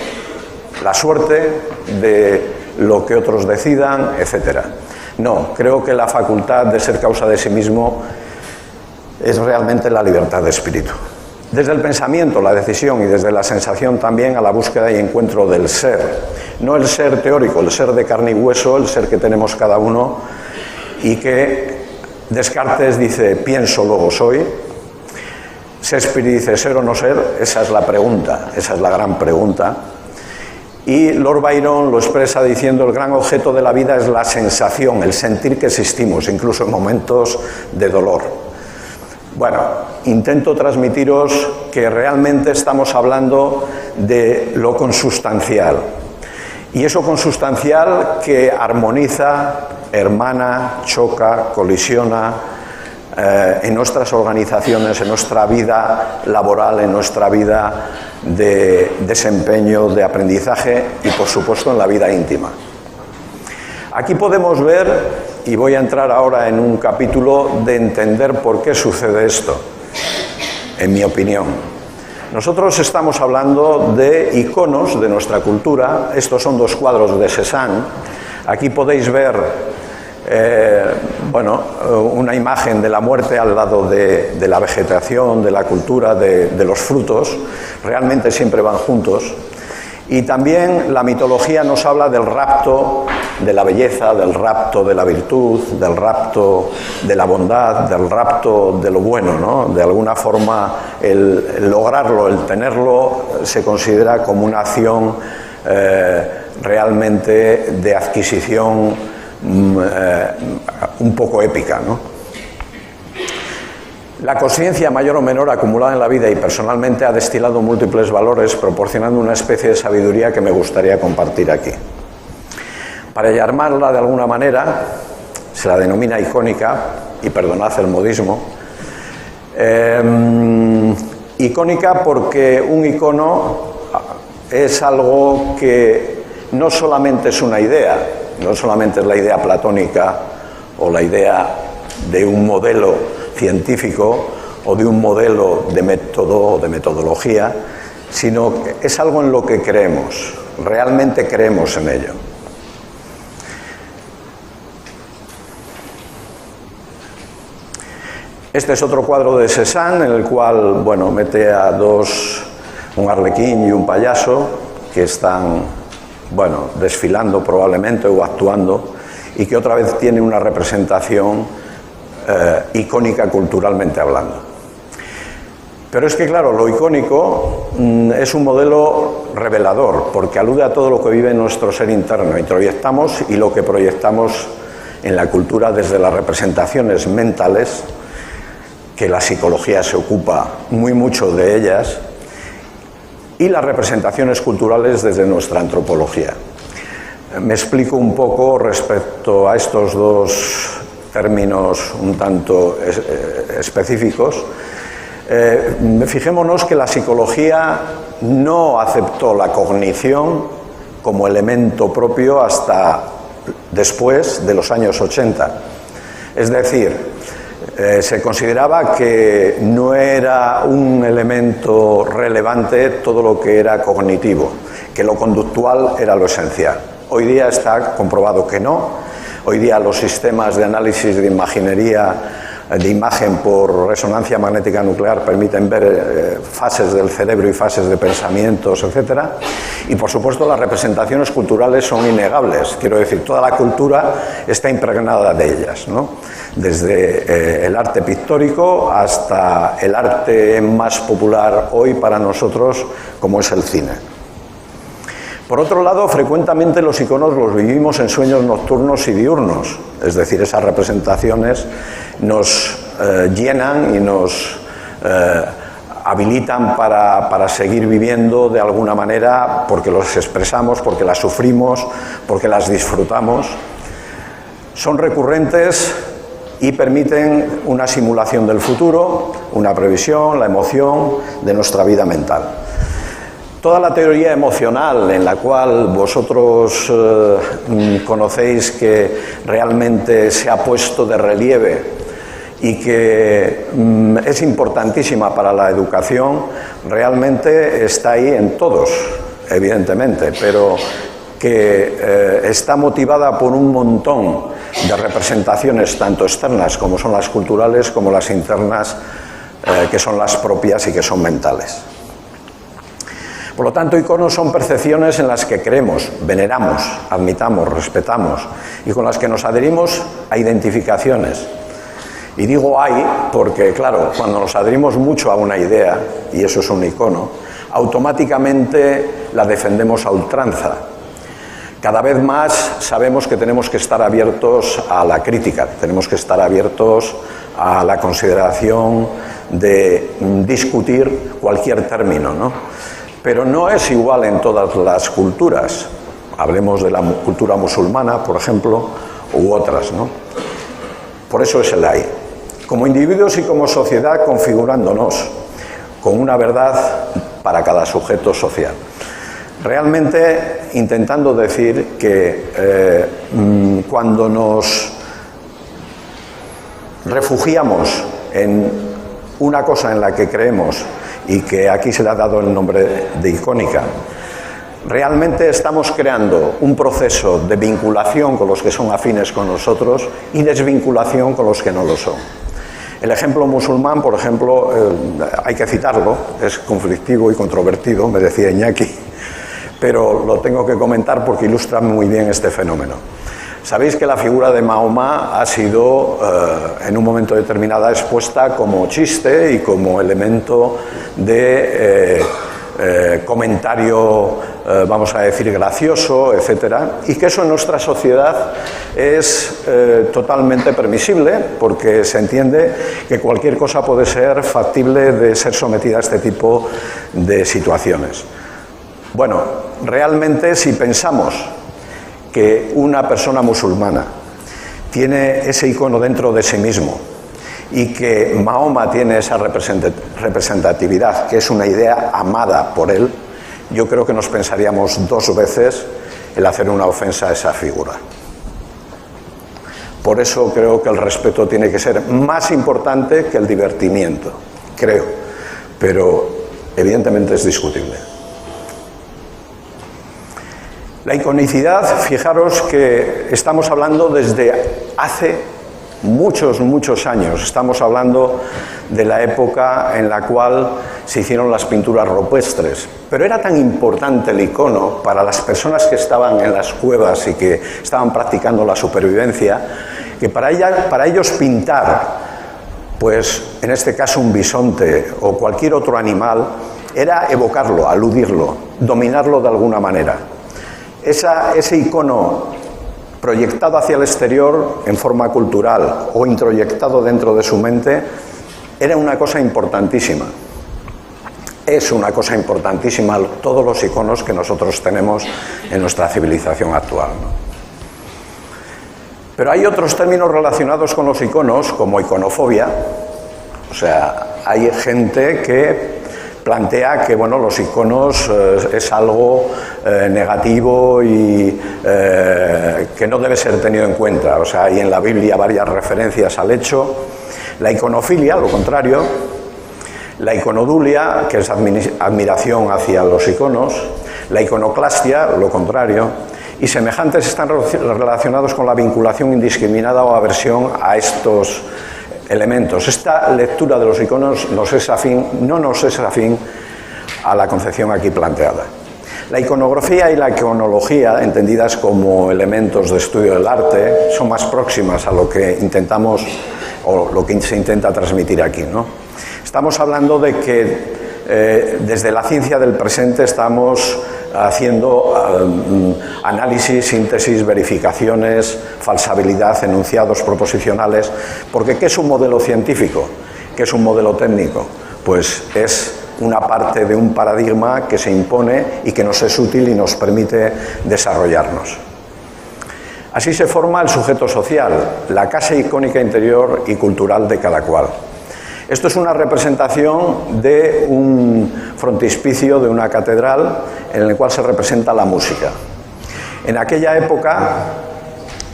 la suerte, de lo que otros decidan, etc. No, creo que la facultad de ser causa de sí mismo es realmente la libertad de espíritu. Desde el pensamiento, la decisión y desde la sensación también a la búsqueda y encuentro del ser. No el ser teórico, el ser de carne y hueso, el ser que tenemos cada uno y que Descartes dice pienso, luego soy. Shakespeare dice ser o no ser, esa es la pregunta, esa es la gran pregunta. Y Lord Byron lo expresa diciendo el gran objeto de la vida es la sensación, el sentir que existimos, incluso en momentos de dolor. Bueno, intento transmitiros que realmente estamos hablando de lo consustancial. Y eso consustancial que armoniza, hermana, choca, colisiona en nuestras organizaciones, en nuestra vida laboral, en nuestra vida de desempeño, de aprendizaje y, por supuesto, en la vida íntima. Aquí podemos ver y voy a entrar ahora en un capítulo de entender por qué sucede esto, en mi opinión. Nosotros estamos hablando de iconos de nuestra cultura. Estos son 2 cuadros de Cézanne. Aquí podéis ver una imagen de la muerte al lado de la vegetación, de la cultura, de los frutos. Realmente siempre van juntos. Y también la mitología nos habla del rapto de la belleza, del rapto de la virtud, del rapto de la bondad, del rapto de lo bueno, ¿no? De alguna forma el lograrlo, el tenerlo, se considera como una acción realmente de adquisición un poco épica, ¿no? La consciencia mayor o menor acumulada en la vida y personalmente ha destilado múltiples valores, proporcionando una especie de sabiduría que me gustaría compartir aquí. Para llamarla de alguna manera, se la denomina icónica, y perdonad el modismo, icónica porque un icono es algo que no solamente es una idea, no solamente es la idea platónica o la idea de un modelo científico o de un modelo de método o de metodología, sino que es algo en lo que creemos, realmente creemos en ello. Este es otro cuadro de Cézanne en el cual, bueno, mete a un arlequín y un payaso que están, bueno, desfilando probablemente o actuando, y que otra vez tiene una representación icónica culturalmente hablando. Pero es que, claro, lo icónico es un modelo revelador, porque alude a todo lo que vive nuestro ser interno, introyectamos y lo que proyectamos en la cultura desde las representaciones mentales, que la psicología se ocupa muy mucho de ellas, y las representaciones culturales desde nuestra antropología. Me explico un poco respecto a estos 2 términos un tanto específicos. Fijémonos que la psicología no aceptó la cognición como elemento propio hasta después de los años 80. Es decir, se consideraba que no era un elemento relevante todo lo que era cognitivo, que lo conductual era lo esencial. Hoy día está comprobado que no. Hoy día los sistemas de análisis de imaginería, de imagen por resonancia magnética nuclear, permiten ver fases del cerebro y fases de pensamientos, etc. Y por supuesto las representaciones culturales son innegables. Quiero decir, toda la cultura está impregnada de ellas, ¿no? Desde el arte pictórico hasta el arte más popular hoy para nosotros, como es el cine. Por otro lado, frecuentemente los iconos los vivimos en sueños nocturnos y diurnos, es decir, esas representaciones nos llenan y nos habilitan para seguir viviendo de alguna manera, porque los expresamos, porque las sufrimos, porque las disfrutamos. Son recurrentes y permiten una simulación del futuro, una previsión, la emoción de nuestra vida mental. Toda la teoría emocional en la cual vosotros conocéis que realmente se ha puesto de relieve y que es importantísima para la educación, realmente está ahí en todos, evidentemente, pero que está motivada por un montón de representaciones, tanto externas como son las culturales, como las internas, que son las propias y que son mentales. Por lo tanto, iconos son percepciones en las que creemos, veneramos, admitamos, respetamos y con las que nos adherimos a identificaciones. Y digo hay porque, claro, cuando nos adherimos mucho a una idea, y eso es un icono, automáticamente la defendemos a ultranza. Cada vez más sabemos que tenemos que estar abiertos a la crítica, tenemos que estar abiertos a la consideración de discutir cualquier término, ¿no? Pero no es igual en todas las culturas. Hablemos de la cultura musulmana, por ejemplo, u otras, ¿no? Por eso es el hay. Como individuos y como sociedad, configurándonos con una verdad para cada sujeto social. Realmente intentando decir que cuando nos refugiamos en una cosa en la que creemos y que aquí se le ha dado el nombre de icónica, realmente estamos creando un proceso de vinculación con los que son afines con nosotros y desvinculación con los que no lo son. El ejemplo musulmán, por ejemplo, hay que citarlo, es conflictivo y controvertido, me decía Iñaki, pero lo tengo que comentar porque ilustra muy bien este fenómeno. Sabéis que la figura de Mahoma ha sido en un momento determinado expuesta como chiste y como elemento de comentario, vamos a decir, gracioso, etcétera, y que eso en nuestra sociedad es totalmente permisible, porque se entiende que cualquier cosa puede ser factible de ser sometida a este tipo de situaciones. Bueno, realmente si pensamos que una persona musulmana tiene ese icono dentro de sí mismo y que Mahoma tiene esa representatividad, que es una idea amada por él, yo creo que nos pensaríamos dos veces el hacer una ofensa a esa figura. Por eso creo que el respeto tiene que ser más importante que el divertimiento, creo, pero evidentemente es discutible. La iconicidad, fijaros que estamos hablando desde hace muchos años. Estamos hablando de la época en la cual se hicieron las pinturas rupestres. Pero era tan importante el icono para las personas que estaban en las cuevas y que estaban practicando la supervivencia, que para ellos pintar, pues en este caso un bisonte o cualquier otro animal, era evocarlo, aludirlo, dominarlo de alguna manera. Ese icono proyectado hacia el exterior en forma cultural o introyectado dentro de su mente era una cosa importantísima. Es una cosa importantísima todos los iconos que nosotros tenemos en nuestra civilización actual, ¿no? Pero hay otros términos relacionados con los iconos, como iconofobia. O sea, hay gente que plantea que bueno, los iconos es algo negativo y que no debe ser tenido en cuenta. O sea, hay en la Biblia varias referencias al hecho. La iconofilia, lo contrario. La iconodulia, que es admiración hacia los iconos. La iconoclastia, lo contrario. Y semejantes están relacionados con la vinculación indiscriminada o aversión a estos elementos. Esta lectura de los iconos no nos es afín a la concepción aquí planteada. La iconografía y la iconología, entendidas como elementos de estudio del arte, son más próximas a lo que intentamos o lo que se intenta transmitir aquí, ¿no? Estamos hablando de que desde la ciencia del presente estamos haciendo análisis, síntesis, verificaciones, falsabilidad, enunciados proposicionales, porque ¿qué es un modelo científico? ¿Qué es un modelo técnico? Pues es una parte de un paradigma que se impone y que nos es útil y nos permite desarrollarnos. Así se forma el sujeto social, la casa icónica interior y cultural de cada cual. Esto es una representación de un frontispicio de una catedral en el cual se representa la música. En aquella época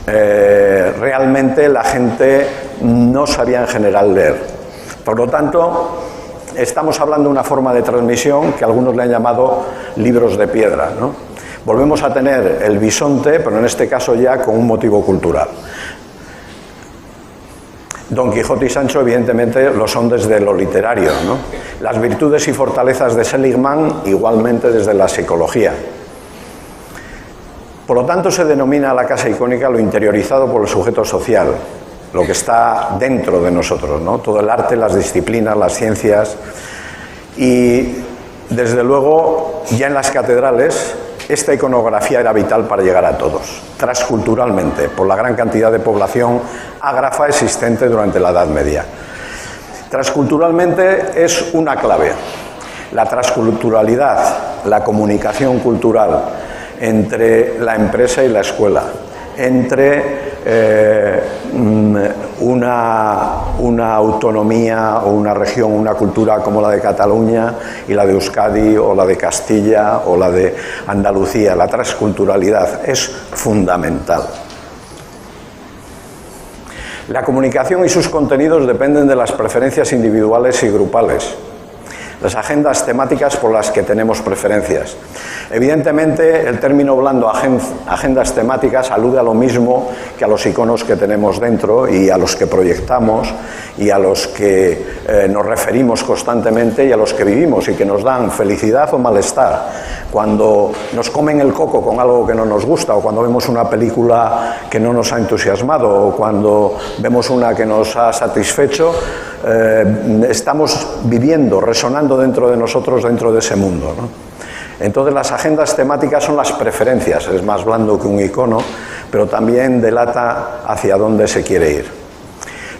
realmente la gente no sabía en general leer. Por lo tanto, estamos hablando de una forma de transmisión que algunos le han llamado libros de piedra, ¿no? Volvemos a tener el bisonte, pero en este caso ya con un motivo cultural. Don Quijote y Sancho, evidentemente, lo son desde lo literario, ¿no? Las virtudes y fortalezas de Seligman, igualmente desde la psicología. Por lo tanto, se denomina la casa icónica lo interiorizado por el sujeto social, lo que está dentro de nosotros, ¿no? Todo el arte, las disciplinas, las ciencias. Y, desde luego, ya en las catedrales, esta iconografía era vital para llegar a todos, transculturalmente, por la gran cantidad de población ágrafa existente durante la Edad Media. Transculturalmente es una clave. La transculturalidad, la comunicación cultural entre la empresa y la escuela, entre una autonomía o una región, una cultura como la de Cataluña y la de Euskadi o la de Castilla o la de Andalucía. La transculturalidad es fundamental. La comunicación y sus contenidos dependen de las preferencias individuales y grupales, las agendas temáticas por las que tenemos preferencias. Evidentemente, el término blando agendas temáticas alude a lo mismo que a los iconos que tenemos dentro y a los que proyectamos y a los que nos referimos constantemente y a los que vivimos y que nos dan felicidad o malestar. Cuando nos comen el coco con algo que no nos gusta, o cuando vemos una película que no nos ha entusiasmado, o cuando vemos una que nos ha satisfecho, estamos viviendo, resonando dentro de nosotros, dentro de ese mundo, ¿no? Entonces las agendas temáticas son las preferencias, es más blando que un icono, pero también delata hacia dónde se quiere ir.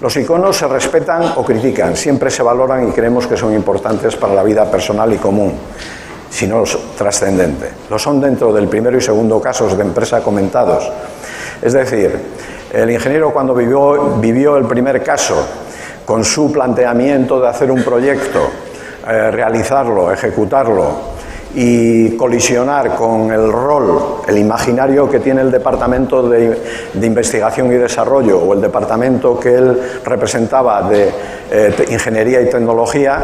Los iconos se respetan o critican, siempre se valoran y creemos que son importantes para la vida personal y común, si no trascendente. Lo son dentro del primero y segundo casos de empresa comentados. Es decir, el ingeniero cuando vivió el primer caso, con su planteamiento de hacer un proyecto, realizarlo, ejecutarlo y colisionar con el rol, el imaginario que tiene el departamento de investigación y desarrollo o el departamento que él representaba de ingeniería y tecnología,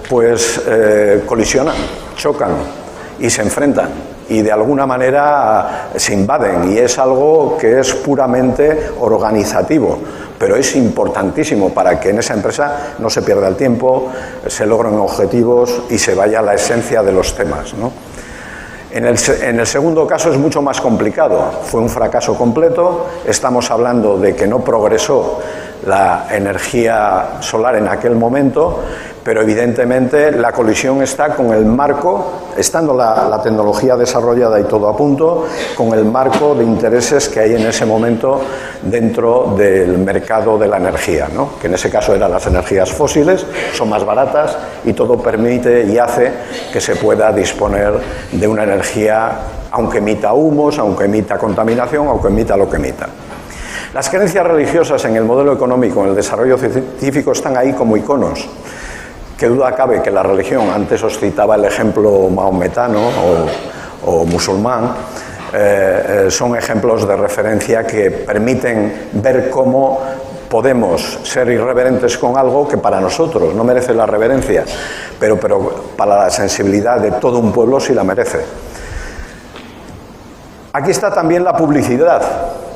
pues colisionan, chocan y se enfrentan y de alguna manera se invaden, y es algo que es puramente organizativo, pero es importantísimo para que en esa empresa no se pierda el tiempo, se logren objetivos y se vaya a la esencia de los temas, ¿no? En el segundo caso es mucho más complicado, fue un fracaso completo, estamos hablando de que no progresó la energía solar en aquel momento, pero evidentemente la colisión está con el marco, estando la tecnología desarrollada y todo a punto, con el marco de intereses que hay en ese momento dentro del mercado de la energía, ¿no? Que en ese caso eran las energías fósiles, son más baratas y todo permite y hace que se pueda disponer de una energía, aunque emita humos, aunque emita contaminación, aunque emita lo que emita. Las creencias religiosas en el modelo económico, en el desarrollo científico, están ahí como iconos. Qué duda cabe que la religión, antes os citaba el ejemplo maometano o musulmán, son ejemplos de referencia que permiten ver cómo podemos ser irreverentes con algo que para nosotros no merece la reverencia, pero para la sensibilidad de todo un pueblo sí la merece. Aquí está también la publicidad.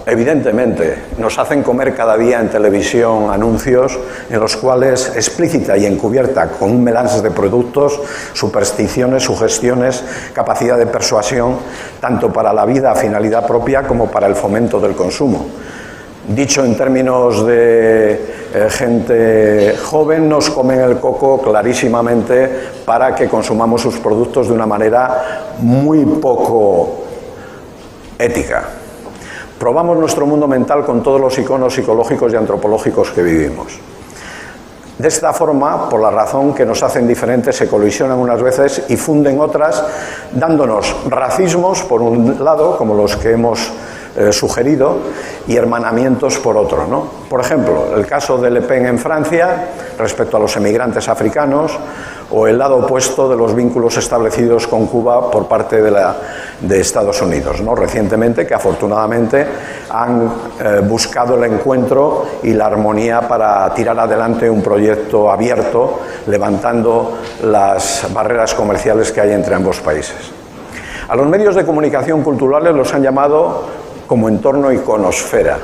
Evidentemente, nos hacen comer cada día en televisión anuncios en los cuales, explícita y encubierta, con un melange de productos, supersticiones, sugestiones, capacidad de persuasión, tanto para la vida a finalidad propia como para el fomento del consumo. Dicho en términos de gente joven, nos comen el coco clarísimamente para que consumamos sus productos de una manera muy poco ética. Probamos nuestro mundo mental con todos los iconos psicológicos y antropológicos que vivimos. De esta forma, por la razón que nos hacen diferentes, se colisionan unas veces y funden otras, dándonos racismos por un lado, como los que hemos sugerido, y hermanamientos por otro, ¿no? Por ejemplo, el caso de Le Pen en Francia respecto a los emigrantes africanos, o el lado opuesto de los vínculos establecidos con Cuba por parte de Estados Unidos, ¿no? Recientemente, que afortunadamente han buscado el encuentro y la armonía para tirar adelante un proyecto abierto, levantando las barreras comerciales que hay entre ambos países. A los medios de comunicación culturales los han llamado como entorno iconosfera.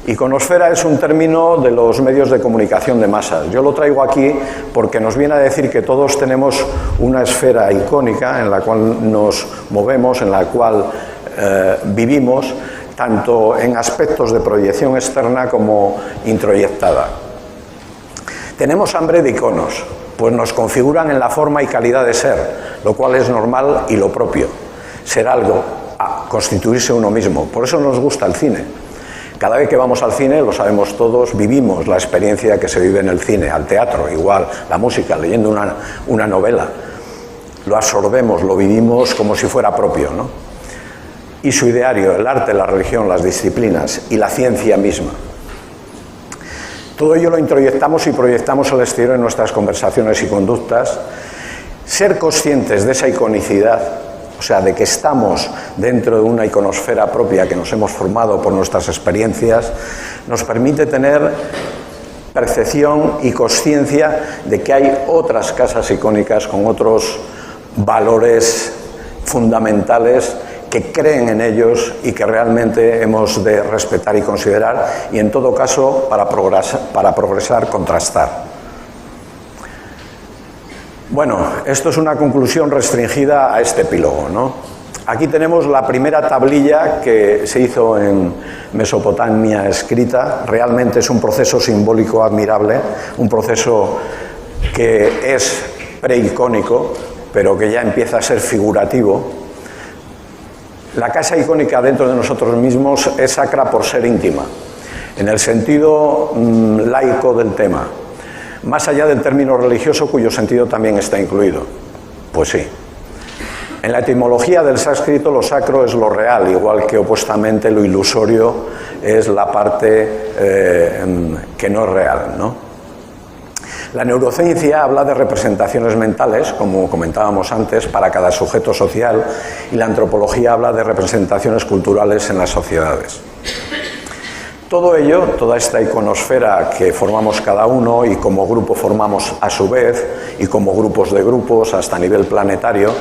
Iconosfera es un término de los medios de comunicación de masas. Yo lo traigo aquí porque nos viene a decir que todos tenemos una esfera icónica en la cual nos movemos, en la cual vivimos, tanto en aspectos de proyección externa como introyectada. Tenemos hambre de iconos, pues nos configuran en la forma y calidad de ser, lo cual es normal y lo propio. Ser algo, constituirse uno mismo. Por eso nos gusta el cine. Cada vez que vamos al cine, lo sabemos todos, vivimos la experiencia que se vive en el cine, al teatro, igual, la música, leyendo una novela. Lo absorbemos, lo vivimos como si fuera propio, ¿no? Y su ideario, el arte, la religión, las disciplinas y la ciencia misma. Todo ello lo introyectamos y proyectamos al exterior en nuestras conversaciones y conductas. Ser conscientes de esa iconicidad o sea, de que estamos dentro de una iconosfera propia que nos hemos formado por nuestras experiencias, nos permite tener percepción y consciencia de que hay otras casas icónicas con otros valores fundamentales que creen en ellos y que realmente hemos de respetar y considerar, y en todo caso, para progresar, contrastar. Bueno, esto es una conclusión restringida a este epílogo, ¿no? Aquí tenemos la primera tablilla que se hizo en Mesopotamia escrita. Realmente es un proceso simbólico admirable, un proceso que es preicónico, pero que ya empieza a ser figurativo. La casa icónica dentro de nosotros mismos es sacra por ser íntima, en el sentido laico del tema, más allá del término religioso cuyo sentido también está incluido. Pues sí. En la etimología del sánscrito lo sacro es lo real, igual que opuestamente lo ilusorio es la parte que no es real, ¿no? La neurociencia habla de representaciones mentales, como comentábamos antes, para cada sujeto social, y la antropología habla de representaciones culturales en las sociedades. Todo ello, toda esta iconosfera que formamos cada uno y como grupo formamos a su vez, y como grupos de grupos hasta a nivel planetario,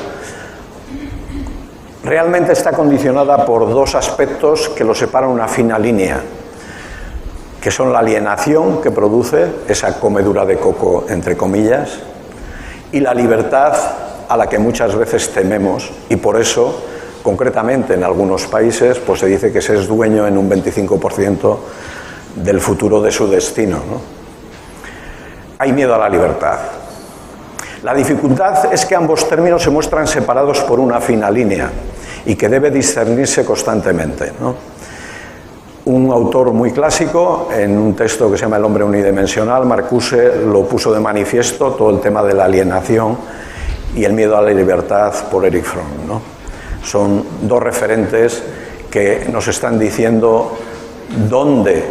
realmente está condicionada por dos aspectos que lo separan una fina línea, que son la alienación que produce esa comedura de coco, entre comillas, y la libertad a la que muchas veces tememos, y por eso, concretamente en algunos países, pues se dice que se es dueño en un 25% del futuro de su destino, ¿no? Hay miedo a la libertad. La dificultad es que ambos términos se muestran separados por una fina línea y que debe discernirse constantemente, ¿no? Un autor muy clásico, en un texto que se llama El hombre unidimensional, Marcuse lo puso de manifiesto, todo el tema de la alienación y el miedo a la libertad, por Erich Fromm, ¿no? Son dos referentes que nos están diciendo dónde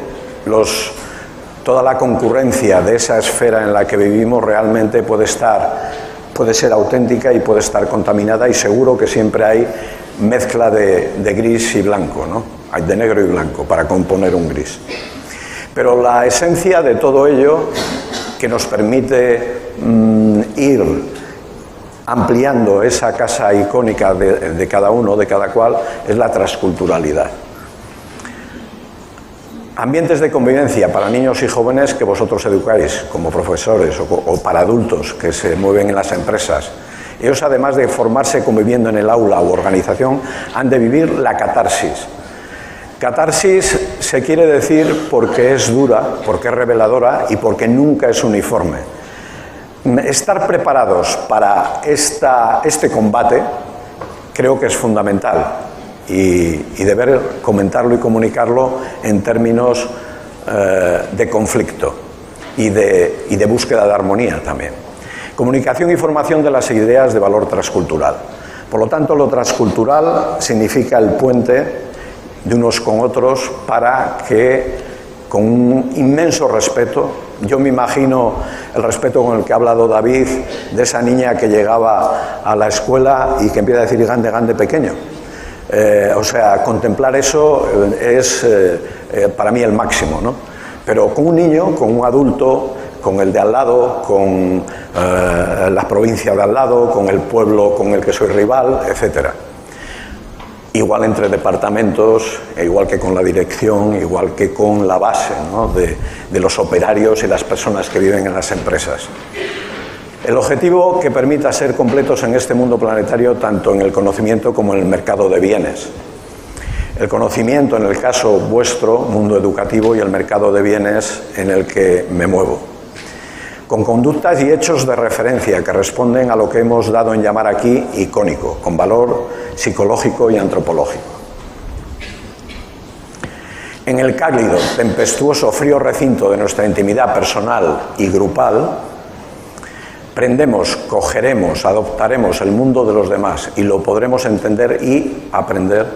toda la concurrencia de esa esfera en la que vivimos realmente puede ser auténtica y puede estar contaminada, y seguro que siempre hay mezcla de gris y blanco, ¿no? Hay de negro y blanco para componer un gris. Pero la esencia de todo ello que nos permite ir ampliando esa casa icónica de cada uno, de cada cual, es la transculturalidad. Ambientes de convivencia para niños y jóvenes que vosotros educáis como profesores o para adultos que se mueven en las empresas. Ellos, además de formarse conviviendo en el aula u organización, han de vivir la catarsis. Catarsis se quiere decir porque es dura, porque es reveladora y porque nunca es uniforme. Estar preparados para este combate creo que es fundamental, y deber comentarlo y comunicarlo en términos de conflicto y de búsqueda de armonía también. Comunicación y formación de las ideas de valor transcultural. Por lo tanto, lo transcultural significa el puente de unos con otros para que, con un inmenso respeto, yo me imagino el respeto con el que ha hablado David de esa niña que llegaba a la escuela y que empieza a decir gande, gande pequeño. O sea, contemplar eso es para mí el máximo, ¿no? Pero con un niño, con un adulto, con el de al lado, con la provincia de al lado, con el pueblo con el que soy rival, etcétera. Igual entre departamentos, igual que con la dirección, igual que con la base, ¿no? de los operarios y las personas que viven en las empresas. El objetivo que permita ser completos en este mundo planetario, tanto en el conocimiento como en el mercado de bienes. El conocimiento, en el caso vuestro, mundo educativo, y el mercado de bienes en el que me muevo. Con conductas y hechos de referencia que responden a lo que hemos dado en llamar aquí icónico, con valor psicológico y antropológico. En el cálido, tempestuoso, frío recinto de nuestra intimidad personal y grupal, prendemos, cogeremos, adoptaremos el mundo de los demás y lo podremos entender y aprender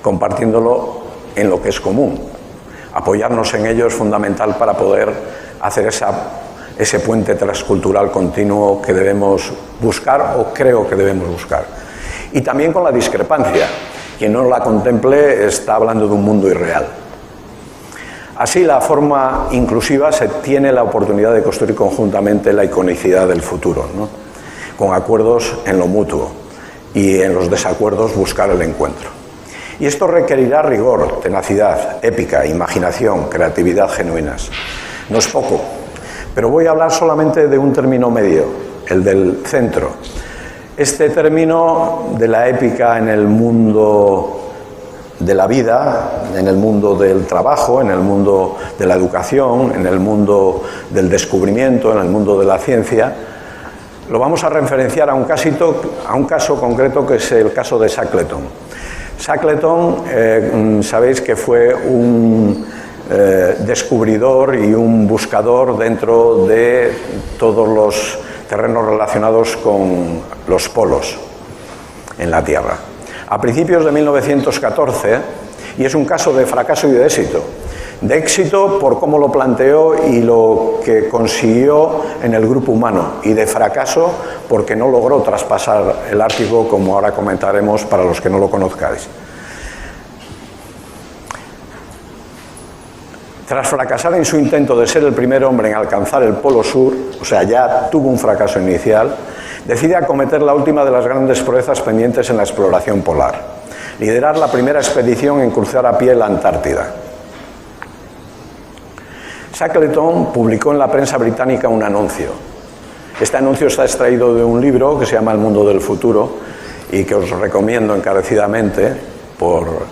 compartiéndolo en lo que es común. Apoyarnos en ello es fundamental para poder hacer ese puente transcultural continuo que debemos buscar, o creo que debemos buscar. y también con la discrepancia. Quien no la contemple está hablando de un mundo irreal. Así, la forma inclusiva se tiene la oportunidad de construir conjuntamente la iconicidad del futuro, ¿no? Con acuerdos en lo mutuo y en los desacuerdos buscar el encuentro. Y esto requerirá rigor, tenacidad, épica, imaginación, creatividad genuinas. No es poco, pero voy a hablar solamente de un término medio, el del centro. Este término de la épica en el mundo de la vida, en el mundo del trabajo, en el mundo de la educación, en el mundo del descubrimiento, en el mundo de la ciencia, lo vamos a referenciar a un caso concreto, que es el caso de Shackleton. Shackleton, sabéis que fue un descubridor y un buscador dentro de todos los terrenos relacionados con los polos en la Tierra. A principios de 1914, y es un caso de fracaso y de éxito. De éxito por cómo lo planteó y lo que consiguió en el grupo humano, y de fracaso porque no logró traspasar el Ártico, como ahora comentaremos para los que no lo conozcáis. Tras fracasar en su intento de ser el primer hombre en alcanzar el Polo Sur, o sea, ya tuvo un fracaso inicial, decide acometer la última de las grandes proezas pendientes en la exploración polar: liderar la primera expedición en cruzar a pie la Antártida. Shackleton publicó en la prensa británica un anuncio. Este anuncio está extraído de un libro que se llama El mundo del futuro y que os recomiendo encarecidamente por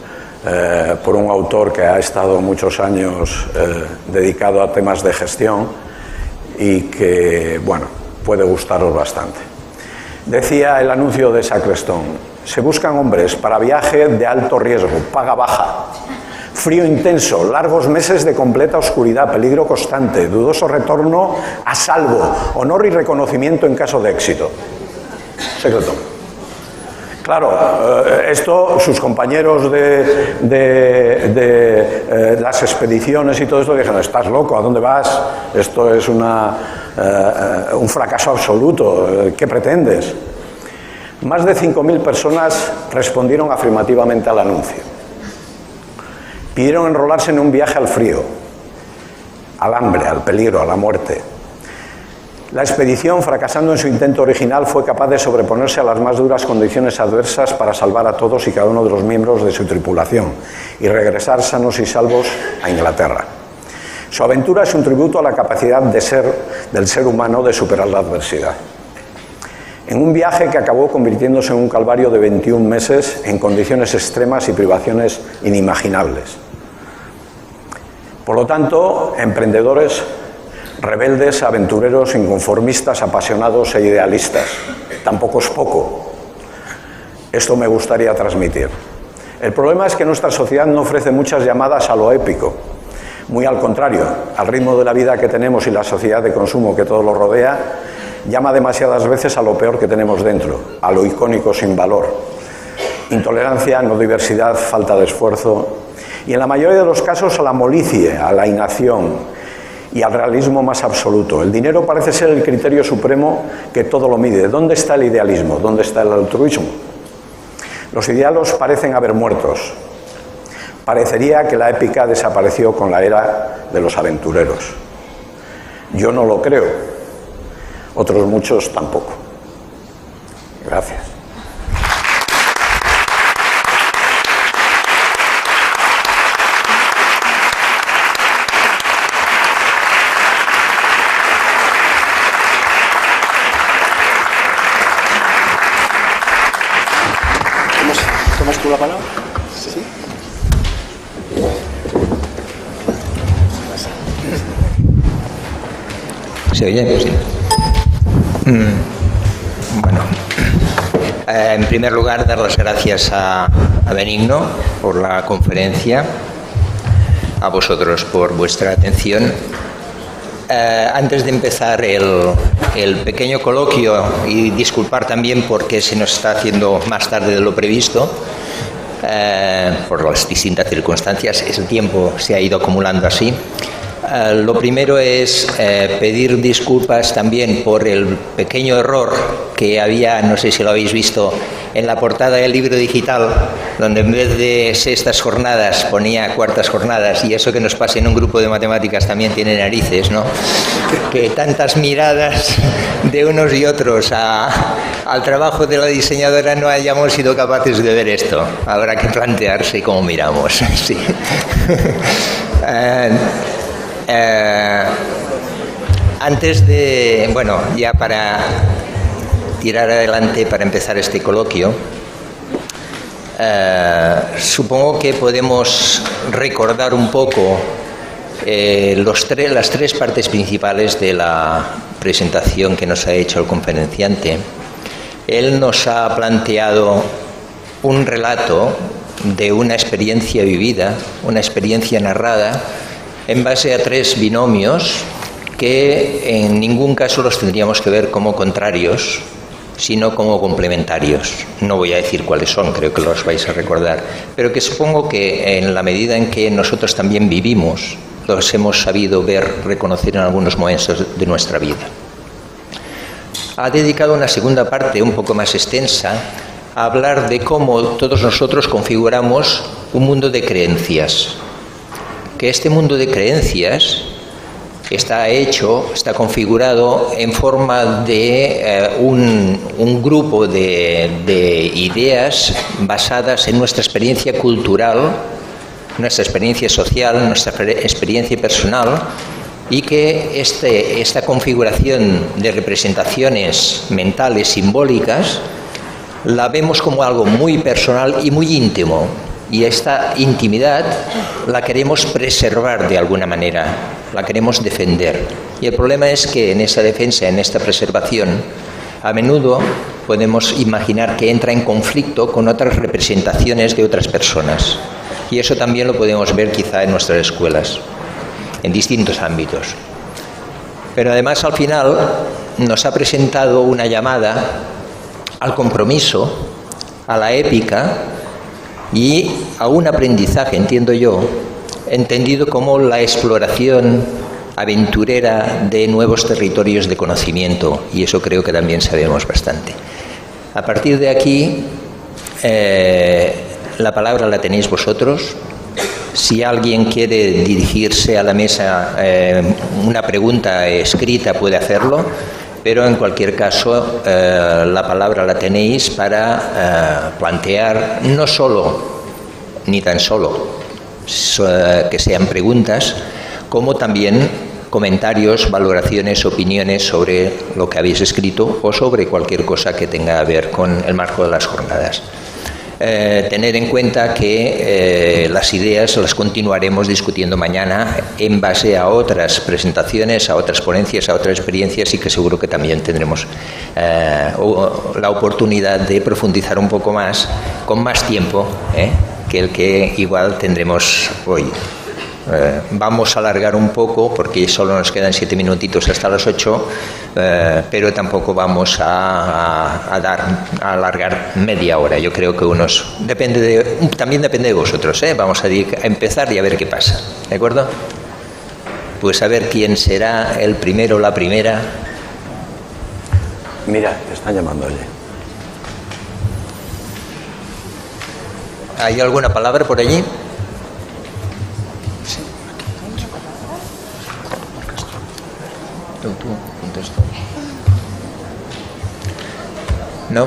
un autor que ha estado muchos años dedicado a temas de gestión y que, bueno, puede gustaros bastante. Decía el anuncio de Shackleton: se buscan hombres para viaje de alto riesgo, paga baja, frío intenso, largos meses de completa oscuridad, peligro constante, dudoso retorno a salvo, honor y reconocimiento en caso de éxito. Shackleton. Claro, esto sus compañeros de las expediciones y todo esto dijeron: estás loco, ¿a dónde vas? Esto es un fracaso absoluto, ¿qué pretendes? Más de 5.000 personas respondieron afirmativamente al anuncio. Pidieron enrolarse en un viaje al frío, al hambre, al peligro, a la muerte. La expedición, fracasando en su intento original, fue capaz de sobreponerse a las más duras condiciones adversas para salvar a todos y cada uno de los miembros de su tripulación y regresar sanos y salvos a Inglaterra. Su aventura es un tributo a la capacidad del ser humano de superar la adversidad. En un viaje que acabó convirtiéndose en un calvario de 21 meses en condiciones extremas y privaciones inimaginables. Por lo tanto, emprendedores, rebeldes, aventureros, inconformistas, apasionados e idealistas. Tampoco es poco. Esto me gustaría transmitir. El problema es que nuestra sociedad no ofrece muchas llamadas a lo épico. Muy al contrario, al ritmo de la vida que tenemos y la sociedad de consumo que todo lo rodea, llama demasiadas veces a lo peor que tenemos dentro, a lo icónico sin valor. Intolerancia, no diversidad, falta de esfuerzo y, en la mayoría de los casos, a la molicie, a la inacción y al realismo más absoluto. El dinero parece ser el criterio supremo que todo lo mide. ¿Dónde está el idealismo? ¿Dónde está el altruismo? Los ideales parecen haber muertos. Parecería que la épica desapareció con la era de los aventureros. Yo no lo creo. Otros muchos tampoco. Gracias. ¿Tomas tú la palabra? Sí. ¿Se oye? Pues sí. Bueno, en primer lugar, dar las gracias a Benigno por la conferencia, a vosotros por vuestra atención. Antes de empezar el pequeño coloquio, y disculpar también porque se nos está haciendo más tarde de lo previsto, por las distintas circunstancias, el tiempo se ha ido acumulando así. Lo primero es pedir disculpas también por el pequeño error que había, no sé si lo habéis visto, en la portada del libro digital, donde en vez de sextas jornadas ponía cuartas jornadas, y eso que nos pasa en un grupo de matemáticas también tiene narices, ¿no? Que tantas miradas de unos y otros al trabajo de la diseñadora no hayamos sido capaces de ver esto. Habrá que plantearse cómo miramos. Sí. Antes de, bueno, ya para tirar adelante, para empezar este coloquio, supongo que podemos recordar un poco las tres partes principales de la presentación que nos ha hecho el conferenciante. Él nos ha planteado un relato de una experiencia vivida, una experiencia narrada, en base a tres binomios que en ningún caso los tendríamos que ver como contrarios, sino como complementarios. No voy a decir cuáles son, creo que los vais a recordar, pero que supongo que en la medida en que nosotros también vivimos, los hemos sabido ver, reconocer en algunos momentos de nuestra vida. Ha dedicado una segunda parte un poco más extensa a hablar de cómo todos nosotros configuramos un mundo de creencias. Que este mundo de creencias está configurado en forma de un grupo de ideas basadas en nuestra experiencia cultural, nuestra experiencia social, nuestra experiencia personal, y que esta configuración de representaciones mentales simbólicas la vemos como algo muy personal y muy íntimo, y esta intimidad la queremos preservar de alguna manera, la queremos defender. Y el problema es que en esa defensa, en esta preservación, a menudo podemos imaginar que entra en conflicto con otras representaciones de otras personas. Y eso también lo podemos ver quizá en nuestras escuelas, en distintos ámbitos. Pero además al final nos ha presentado una llamada al compromiso, a la épica y a un aprendizaje, entiendo yo, entendido como la exploración aventurera de nuevos territorios de conocimiento, y eso creo que también sabemos bastante. A partir de aquí, la palabra la tenéis vosotros. Si alguien quiere dirigirse a la mesa, una pregunta escrita puede hacerlo, pero en cualquier caso la palabra la tenéis para plantear no solo, ni tan solo, que sean preguntas, como también comentarios, valoraciones, opiniones sobre lo que habéis escrito o sobre cualquier cosa que tenga a ver con el marco de las jornadas. Tener en cuenta que las ideas las continuaremos discutiendo mañana en base a otras presentaciones, a otras ponencias, a otras experiencias, y que seguro que también tendremos la oportunidad de profundizar un poco más, con más tiempo que el que igual tendremos hoy. Vamos a alargar un poco porque solo nos quedan 7 minutitos hasta las 8, pero tampoco vamos a alargar media hora. Yo creo que también depende de vosotros, Vamos a empezar y a ver qué pasa, ¿de acuerdo? Pues a ver quién será el primero o la primera. Mira, te están llamando, oye. ¿Hay alguna palabra por allí? Tú, contesto. ¿No?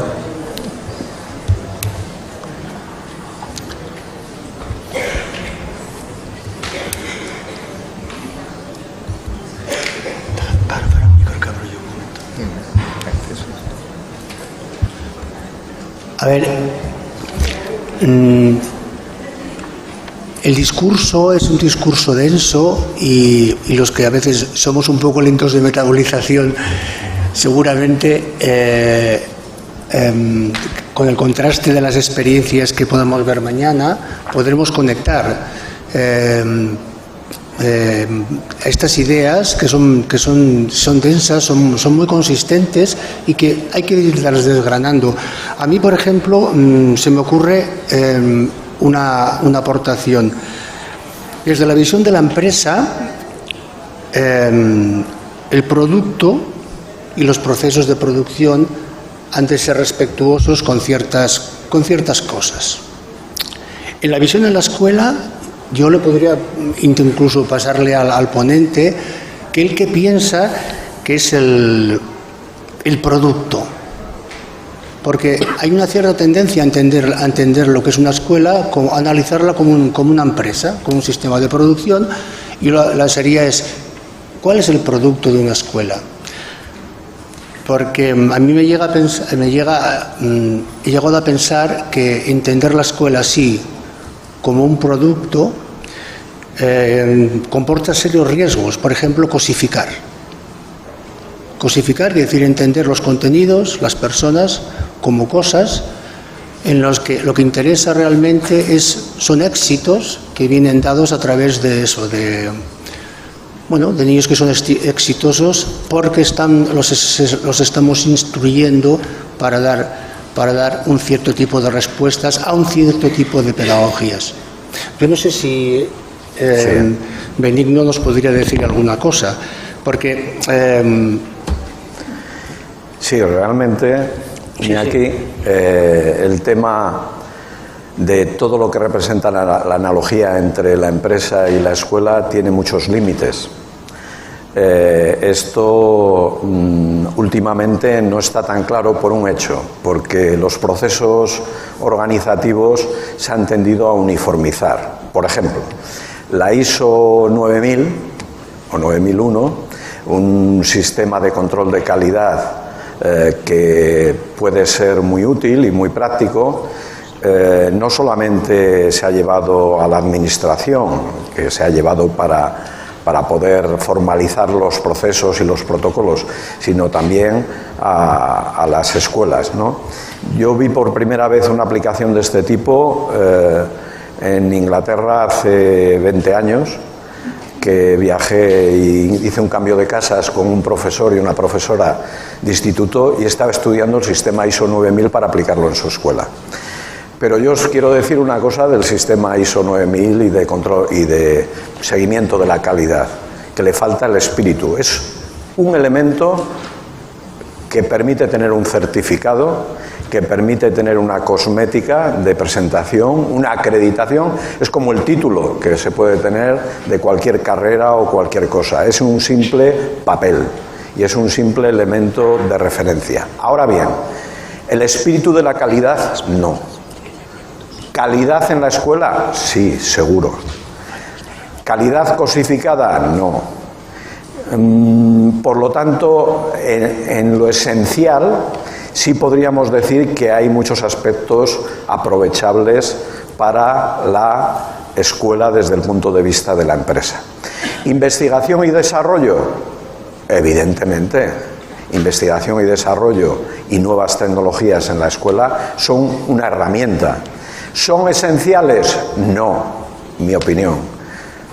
A ver, el discurso es un discurso denso y los que a veces somos un poco lentos de metabolización, seguramente con el contraste de las experiencias que podamos ver mañana, podremos conectar estas ideas que son densas, son muy consistentes y que hay que irlas desgranando. A mí, por ejemplo, se me ocurre una aportación. Desde la visión de la empresa, el producto y los procesos de producción han de ser respetuosos con ciertas cosas. En la visión de la escuela, yo le podría incluso pasarle al ponente que él que piensa que es el producto. Porque hay una cierta tendencia a entender lo que es una escuela, a analizarla como una empresa, como un sistema de producción, y la sería es, ¿cuál es el producto de una escuela? Porque a mí he llegado a pensar que entender la escuela así, como un producto, comporta serios riesgos. Por ejemplo, cosificar. Cosificar quiere decir entender los contenidos, las personas, como cosas en los que lo que interesa realmente son éxitos que vienen dados a través de eso, de niños que son exitosos porque los estamos instruyendo para dar un cierto tipo de respuestas a un cierto tipo de pedagogías. Yo no sé si Benigno nos podría decir alguna cosa, porque sí, realmente Iñaki, el tema de todo lo que representa la analogía entre la empresa y la escuela tiene muchos límites. Esto últimamente no está tan claro por un hecho, porque los procesos organizativos se han tendido a uniformizar. Por ejemplo, la ISO 9000 o 9001, un sistema de control de calidad que puede ser muy útil y muy práctico, no solamente se ha llevado a la administración, que se ha llevado para poder formalizar los procesos y los protocolos, sino también a las escuelas, ¿no? Yo vi por primera vez una aplicación de este tipo en Inglaterra hace 20 años, que viajé y hice un cambio de casas con un profesor y una profesora de instituto y estaba estudiando el sistema ISO 9000 para aplicarlo en su escuela. Pero yo os quiero decir una cosa del sistema ISO 9000 y de control y de seguimiento de la calidad, que le falta el espíritu. Es un elemento que permite tener un certificado, que permite tener una cosmética de presentación, una acreditación. Es como el título que se puede tener de cualquier carrera o cualquier cosa. Es un simple papel y es un simple elemento de referencia. Ahora bien, el espíritu de la calidad, no. ¿Calidad en la escuela? Sí, seguro. ¿Calidad cosificada? No. Por lo tanto, en lo esencial, sí podríamos decir que hay muchos aspectos aprovechables para la escuela desde el punto de vista de la empresa. ¿Investigación y desarrollo? Evidentemente. Investigación y desarrollo y nuevas tecnologías en la escuela son una herramienta. ¿Son esenciales? No, mi opinión,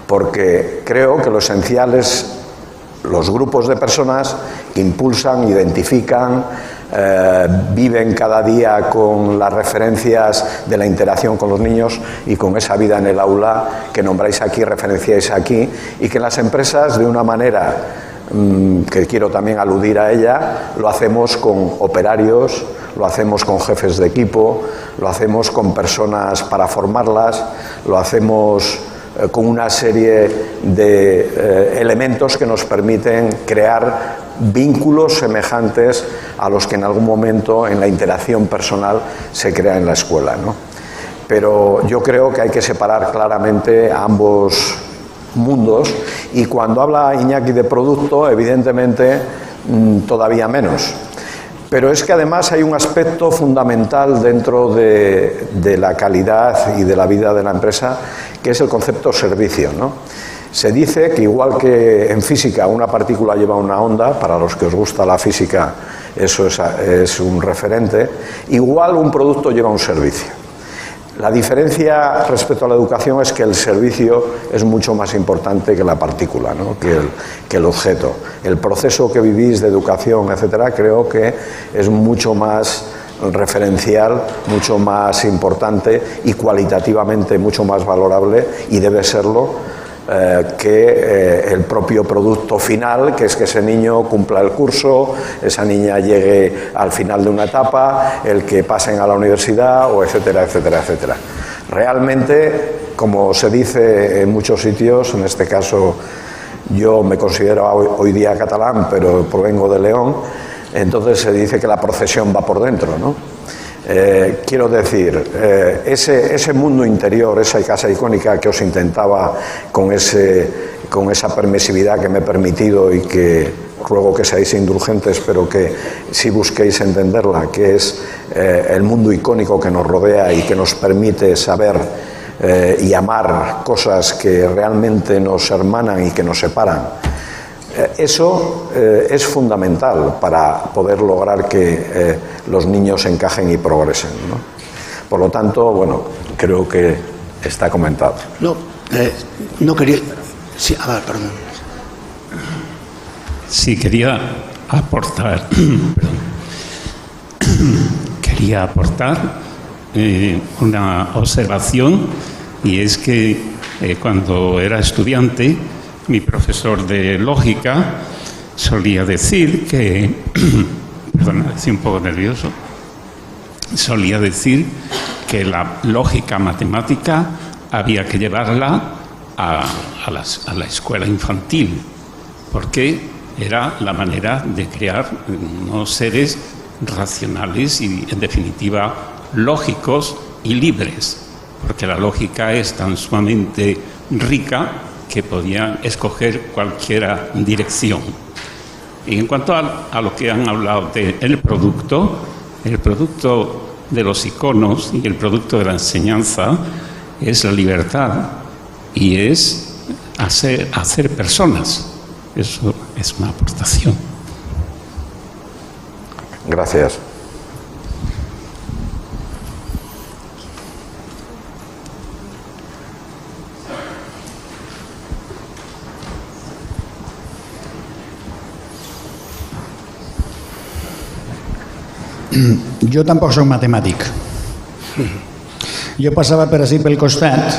porque creo que lo esencial es los grupos de personas que impulsan, identifican, viven cada día con las referencias de la interacción con los niños y con esa vida en el aula que nombráis aquí, referenciáis aquí, y que en las empresas, de una manera que quiero también aludir a ella, lo hacemos con operarios, lo hacemos con jefes de equipo, lo hacemos con personas para formarlas, lo hacemos con una serie de elementos que nos permiten crear vínculos semejantes a los que en algún momento en la interacción personal se crea en la escuela, ¿no? Pero yo creo que hay que separar claramente ambos mundos, y cuando habla Iñaki de producto, evidentemente todavía menos. Pero es que además hay un aspecto fundamental dentro de la calidad y de la vida de la empresa, que es el concepto servicio, ¿no? Se dice que igual que en física una partícula lleva una onda, para los que os gusta la física eso es un referente, igual un producto lleva un servicio. La diferencia respecto a la educación es que el servicio es mucho más importante que la partícula, ¿no? que el objeto. El proceso que vivís de educación, etcétera, creo que es mucho más referencial, mucho más importante y cualitativamente mucho más valorable, y debe serlo que el propio producto final, que es que ese niño cumpla el curso, esa niña llegue al final de una etapa, el que pasen a la universidad, o etcétera, etcétera, etcétera. Realmente, como se dice en muchos sitios, en este caso yo me considero hoy día catalán, pero provengo de León, entonces se dice que la procesión va por dentro, ¿no? Quiero decir, ese mundo interior, esa casa icónica que os intentaba con esa permisividad que me he permitido y que ruego que seáis indulgentes, pero que sí busquéis entenderla, que es el mundo icónico que nos rodea y que nos permite saber y amar cosas que realmente nos hermanan y que nos separan. Eso es fundamental para poder lograr que los niños encajen y progresen, ¿no? Por lo tanto, bueno, creo que está comentado. No quería... Sí, perdón. Sí, quería aportar... Quería aportar una observación, y es que cuando era estudiante, mi profesor de lógica solía decir que, perdona, estoy un poco nervioso, solía decir que la lógica matemática había que llevarla a la escuela infantil, porque era la manera de crear unos seres racionales y, en definitiva, lógicos y libres, porque la lógica es tan sumamente rica que podían escoger cualquier dirección. Y en cuanto a lo que han hablado del producto de los iconos y el producto de la enseñanza es la libertad y es hacer personas. Eso es una aportación. Gracias. Jo tampoc soc matemàtic. Jo passava per ací pel costat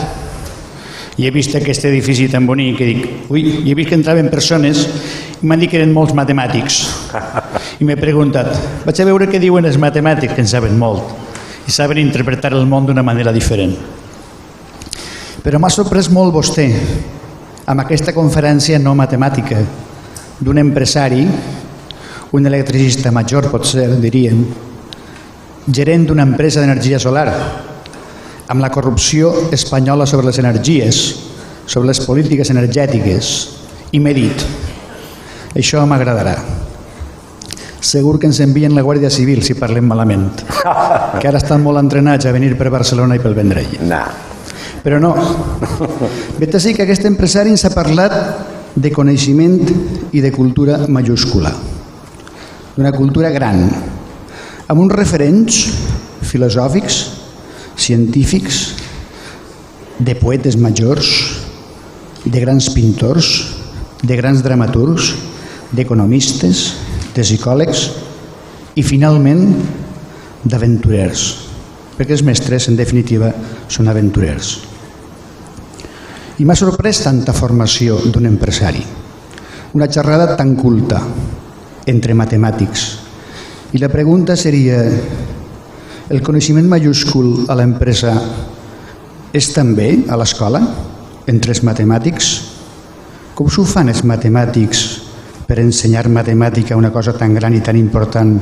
i he vist aquest edifici tan bonic i dic, ui, i he vist que entraven persones i m'han dit que eren molts matemàtics. I m'he preguntat, vaig a veure què diuen els matemàtics, que en saben molt i saben interpretar el món d'una manera diferent. Però m'ha sorprès molt vostè amb aquesta conferència no matemàtica d'un empresari, un electricista major, potser, diríem, gerent d'una empresa d'energia solar, amb la corrupció espanyola sobre les energies, sobre les polítiques energètiques, i m'he dit, això m'agradarà. Segur que ens envien la Guàrdia Civil si parlem malament, que ara estan molt entrenats a venir per Barcelona i pel Vendrell. No. Però no. Vet així que aquest empresari ens ha parlat de coneixement i de cultura majúscula, d'una cultura gran, amb uns referents filosòfics, científics, de poetes majors, de grans pintors, de grans dramaturgs, d'economistes, de psicòlegs i, finalment, d'aventurers, perquè els mestres, en definitiva, són aventurers. I m'ha sorprès tanta formació d'un empresari, una xerrada tan culta entre matemàtics. I la pregunta seria, el coneixement majúscul a l'empresa és també a l'escola, entre els matemàtics? Com s'ho fan els matemàtics per ensenyar matemàtica, una cosa tan gran i tan important,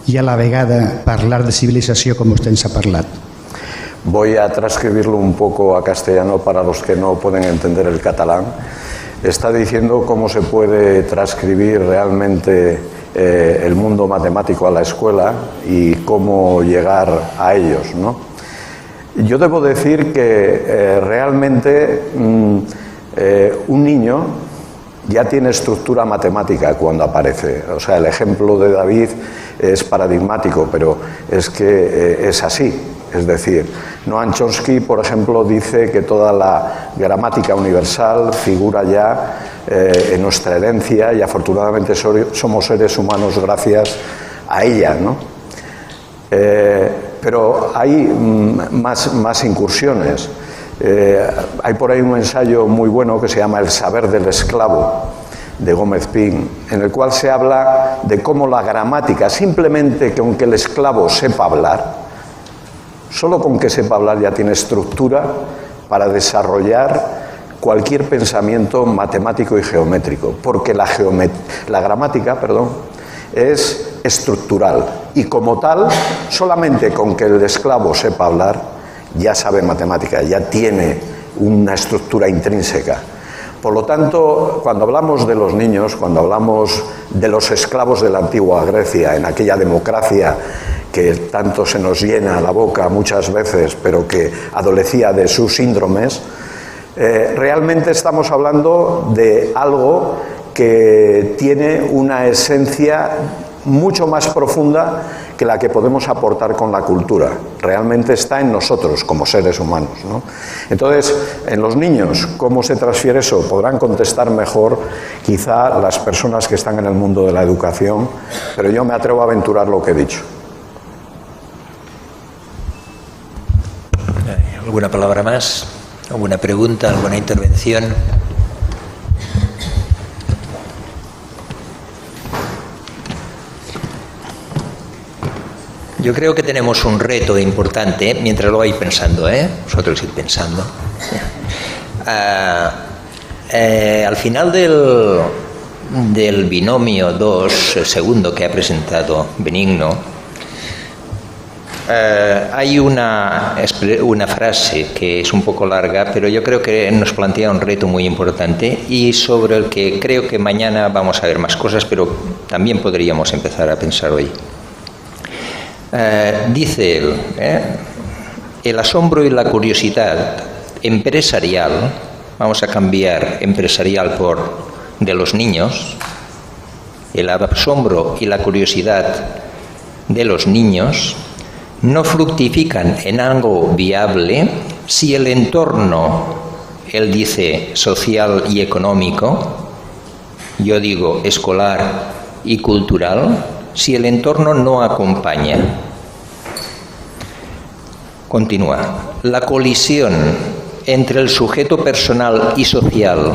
y a la vegada parlar de civilización como usted nos ha parlat? Voy a transcribirlo un poco a castellano para los que no pueden entender el catalán. Está diciendo cómo se puede transcribir realmente el mundo matemático a la escuela y cómo llegar a ellos, ¿no? Yo debo decir que realmente un niño ya tiene estructura matemática cuando aparece. O sea, el ejemplo de David es paradigmático, pero es que es así. Es decir, Noam Chomsky, por ejemplo, dice que toda la gramática universal figura ya en nuestra herencia y afortunadamente somos seres humanos gracias a ella, ¿no? Pero hay más incursiones. Hay por ahí un ensayo muy bueno que se llama El saber del esclavo, de Gómez Pin, en el cual se habla de cómo la gramática, simplemente con que el esclavo sepa hablar, solo con que sepa hablar ya tiene estructura para desarrollar cualquier pensamiento matemático y geométrico, porque la gramática, es estructural y como tal, solamente con que el esclavo sepa hablar, ya sabe matemática, ya tiene una estructura intrínseca. Por lo tanto, cuando hablamos de los niños, cuando hablamos de los esclavos de la antigua Grecia, en aquella democracia que tanto se nos llena la boca muchas veces, pero que adolecía de sus síndromes, realmente estamos hablando de algo que tiene una esencia mucho más profunda que la que podemos aportar con la cultura. Realmente está en nosotros como seres humanos, ¿no? Entonces, en los niños, ¿cómo se transfiere eso? Podrán contestar mejor quizá las personas que están en el mundo de la educación, pero yo me atrevo a aventurar lo que he dicho. ¿Alguna palabra más? ¿Alguna pregunta? ¿Alguna intervención? Yo creo que tenemos un reto importante, mientras lo vais pensando, vosotros ir pensando. Al final del binomio 2, el segundo que ha presentado Benigno, hay una frase que es un poco larga, pero yo creo que nos plantea un reto muy importante y sobre el que creo que mañana vamos a ver más cosas, pero también podríamos empezar a pensar hoy. Dice él, el asombro y la curiosidad empresarial, vamos a cambiar empresarial por de los niños, el asombro y la curiosidad de los niños no fructifican en algo viable si el entorno, él dice, social y económico, yo digo escolar y cultural, si el entorno no acompaña. Continúa. La colisión entre el sujeto personal y social,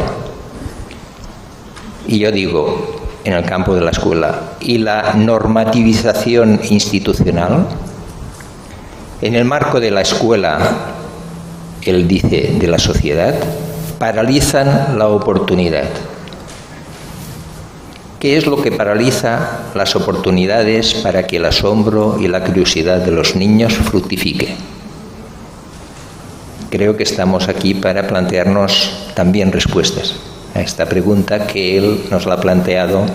y yo digo, en el campo de la escuela, y la normativización institucional, en el marco de la escuela, él dice, de la sociedad, paralizan la oportunidad. ¿Qué es lo que paraliza las oportunidades para que el asombro y la curiosidad de los niños fructifique? Creo que estamos aquí para plantearnos también respuestas a esta pregunta que él nos la ha planteado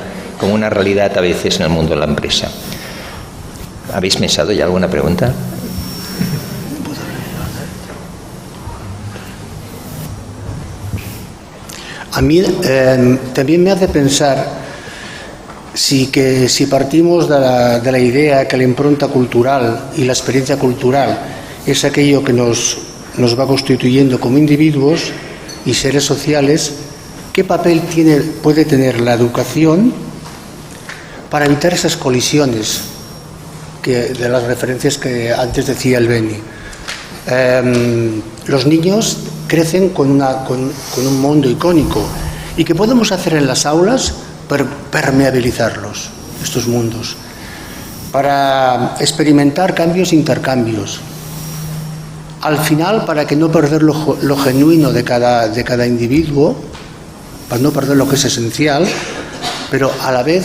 como una realidad a veces en el mundo de la empresa. ¿Habéis pensado ya alguna pregunta? A mí también me hace pensar si partimos de la idea que la impronta cultural y la experiencia cultural es aquello que nos va constituyendo como individuos y seres sociales, ¿qué papel puede tener la educación para evitar esas colisiones de las referencias que antes decía el Beni? Los niños crecen con un mundo icónico. ¿Y qué podemos hacer en las aulas para permeabilizarlos, estos mundos? Para experimentar cambios e intercambios. Al final, para que no perder lo genuino de cada individuo, para no perder lo que es esencial, pero a la vez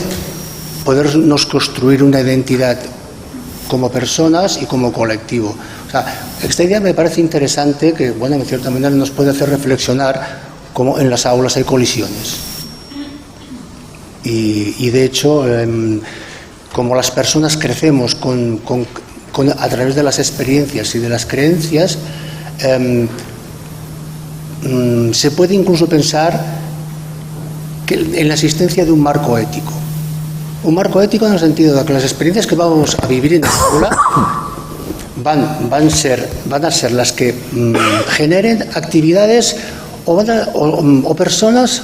podernos construir una identidad como personas y como colectivo. O sea, esta idea me parece interesante, que, bueno, en cierta manera nos puede hacer reflexionar cómo en las aulas hay colisiones. Y de hecho, como las personas crecemos a través de las experiencias y de las creencias, se puede incluso pensar en la existencia de un marco ético. Un marco ético en el sentido de que las experiencias que vamos a vivir en la escuela van a ser las que generen actividades o personas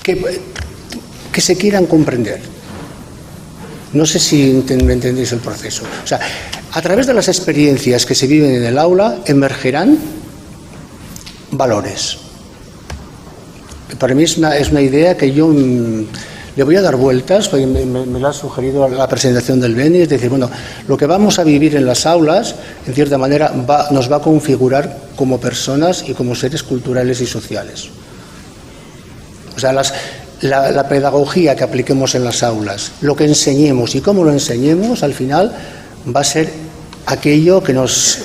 que se quieran comprender. No sé si me entendéis el proceso. O sea, a través de las experiencias que se viven en el aula emergerán valores. Para mí es una idea que yo le voy a dar vueltas, porque me la ha sugerido la presentación del Beni, es decir, bueno, lo que vamos a vivir en las aulas, en cierta manera, nos va a configurar como personas y como seres culturales y sociales. O sea, la pedagogía que apliquemos en las aulas, lo que enseñemos y cómo lo enseñemos, al final va a ser aquello que nos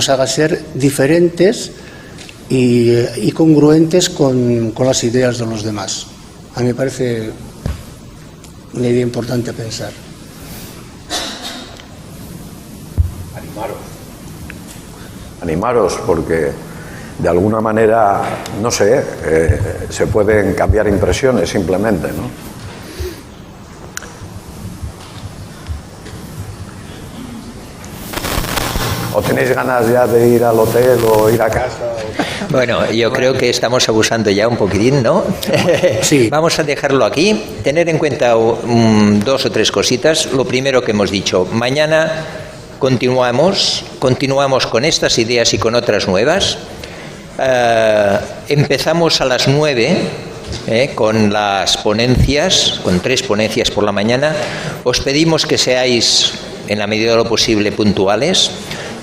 haga ser diferentes y congruentes con las ideas de los demás. A mí me parece una idea importante a pensar. Animaros, porque de alguna manera, no sé, se pueden cambiar impresiones simplemente, ¿no? ¿O tenéis ganas ya de ir al hotel o ir a casa? Bueno, yo creo que estamos abusando ya un poquitín, ¿no? Sí. Vamos a dejarlo aquí. Tener en cuenta 2 o 3 cositas. Lo primero que hemos dicho, mañana continuamos con estas ideas y con otras nuevas. Empezamos a las 9 con las ponencias, con 3 ponencias por la mañana. Os pedimos que seáis, en la medida de lo posible, puntuales.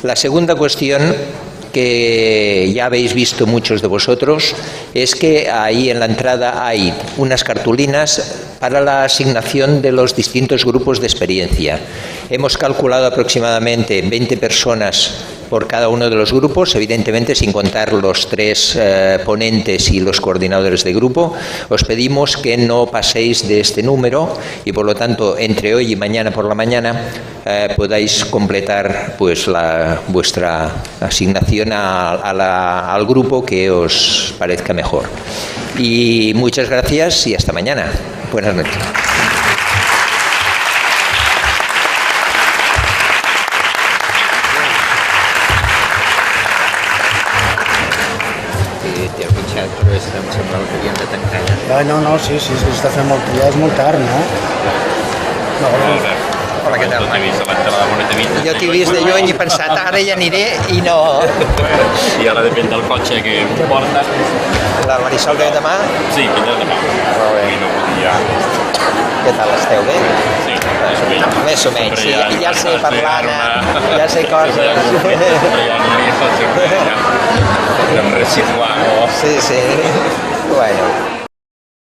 La segunda cuestión, que ya habéis visto muchos de vosotros, es que ahí en la entrada hay unas cartulinas para la asignación de los distintos grupos de experiencia. Hemos calculado aproximadamente 20 personas por cada uno de los grupos, evidentemente sin contar los 3 ponentes y los coordinadores de grupo. Os pedimos que no paséis de este número y, por lo tanto, entre hoy y mañana por la mañana podáis completar pues vuestra asignación al grupo que os parezca mejor. Y muchas gracias y hasta mañana. Buenas noches. No, sí, està fent molt, ja és molt tard, no? Hola, què tal? Jo t'he vist de lluny i he pensat, ara ja aniré i no... I ara depèn del cotxe que em porta. La Marisol ve demà? Sí, vindrà demà. Molt bé. I no podia... Què tal, esteu bé? Sí, més o menys. Més o menys, sí, ja sé parlar, ja sé coses. Un residuado. Sí, sí. Bueno.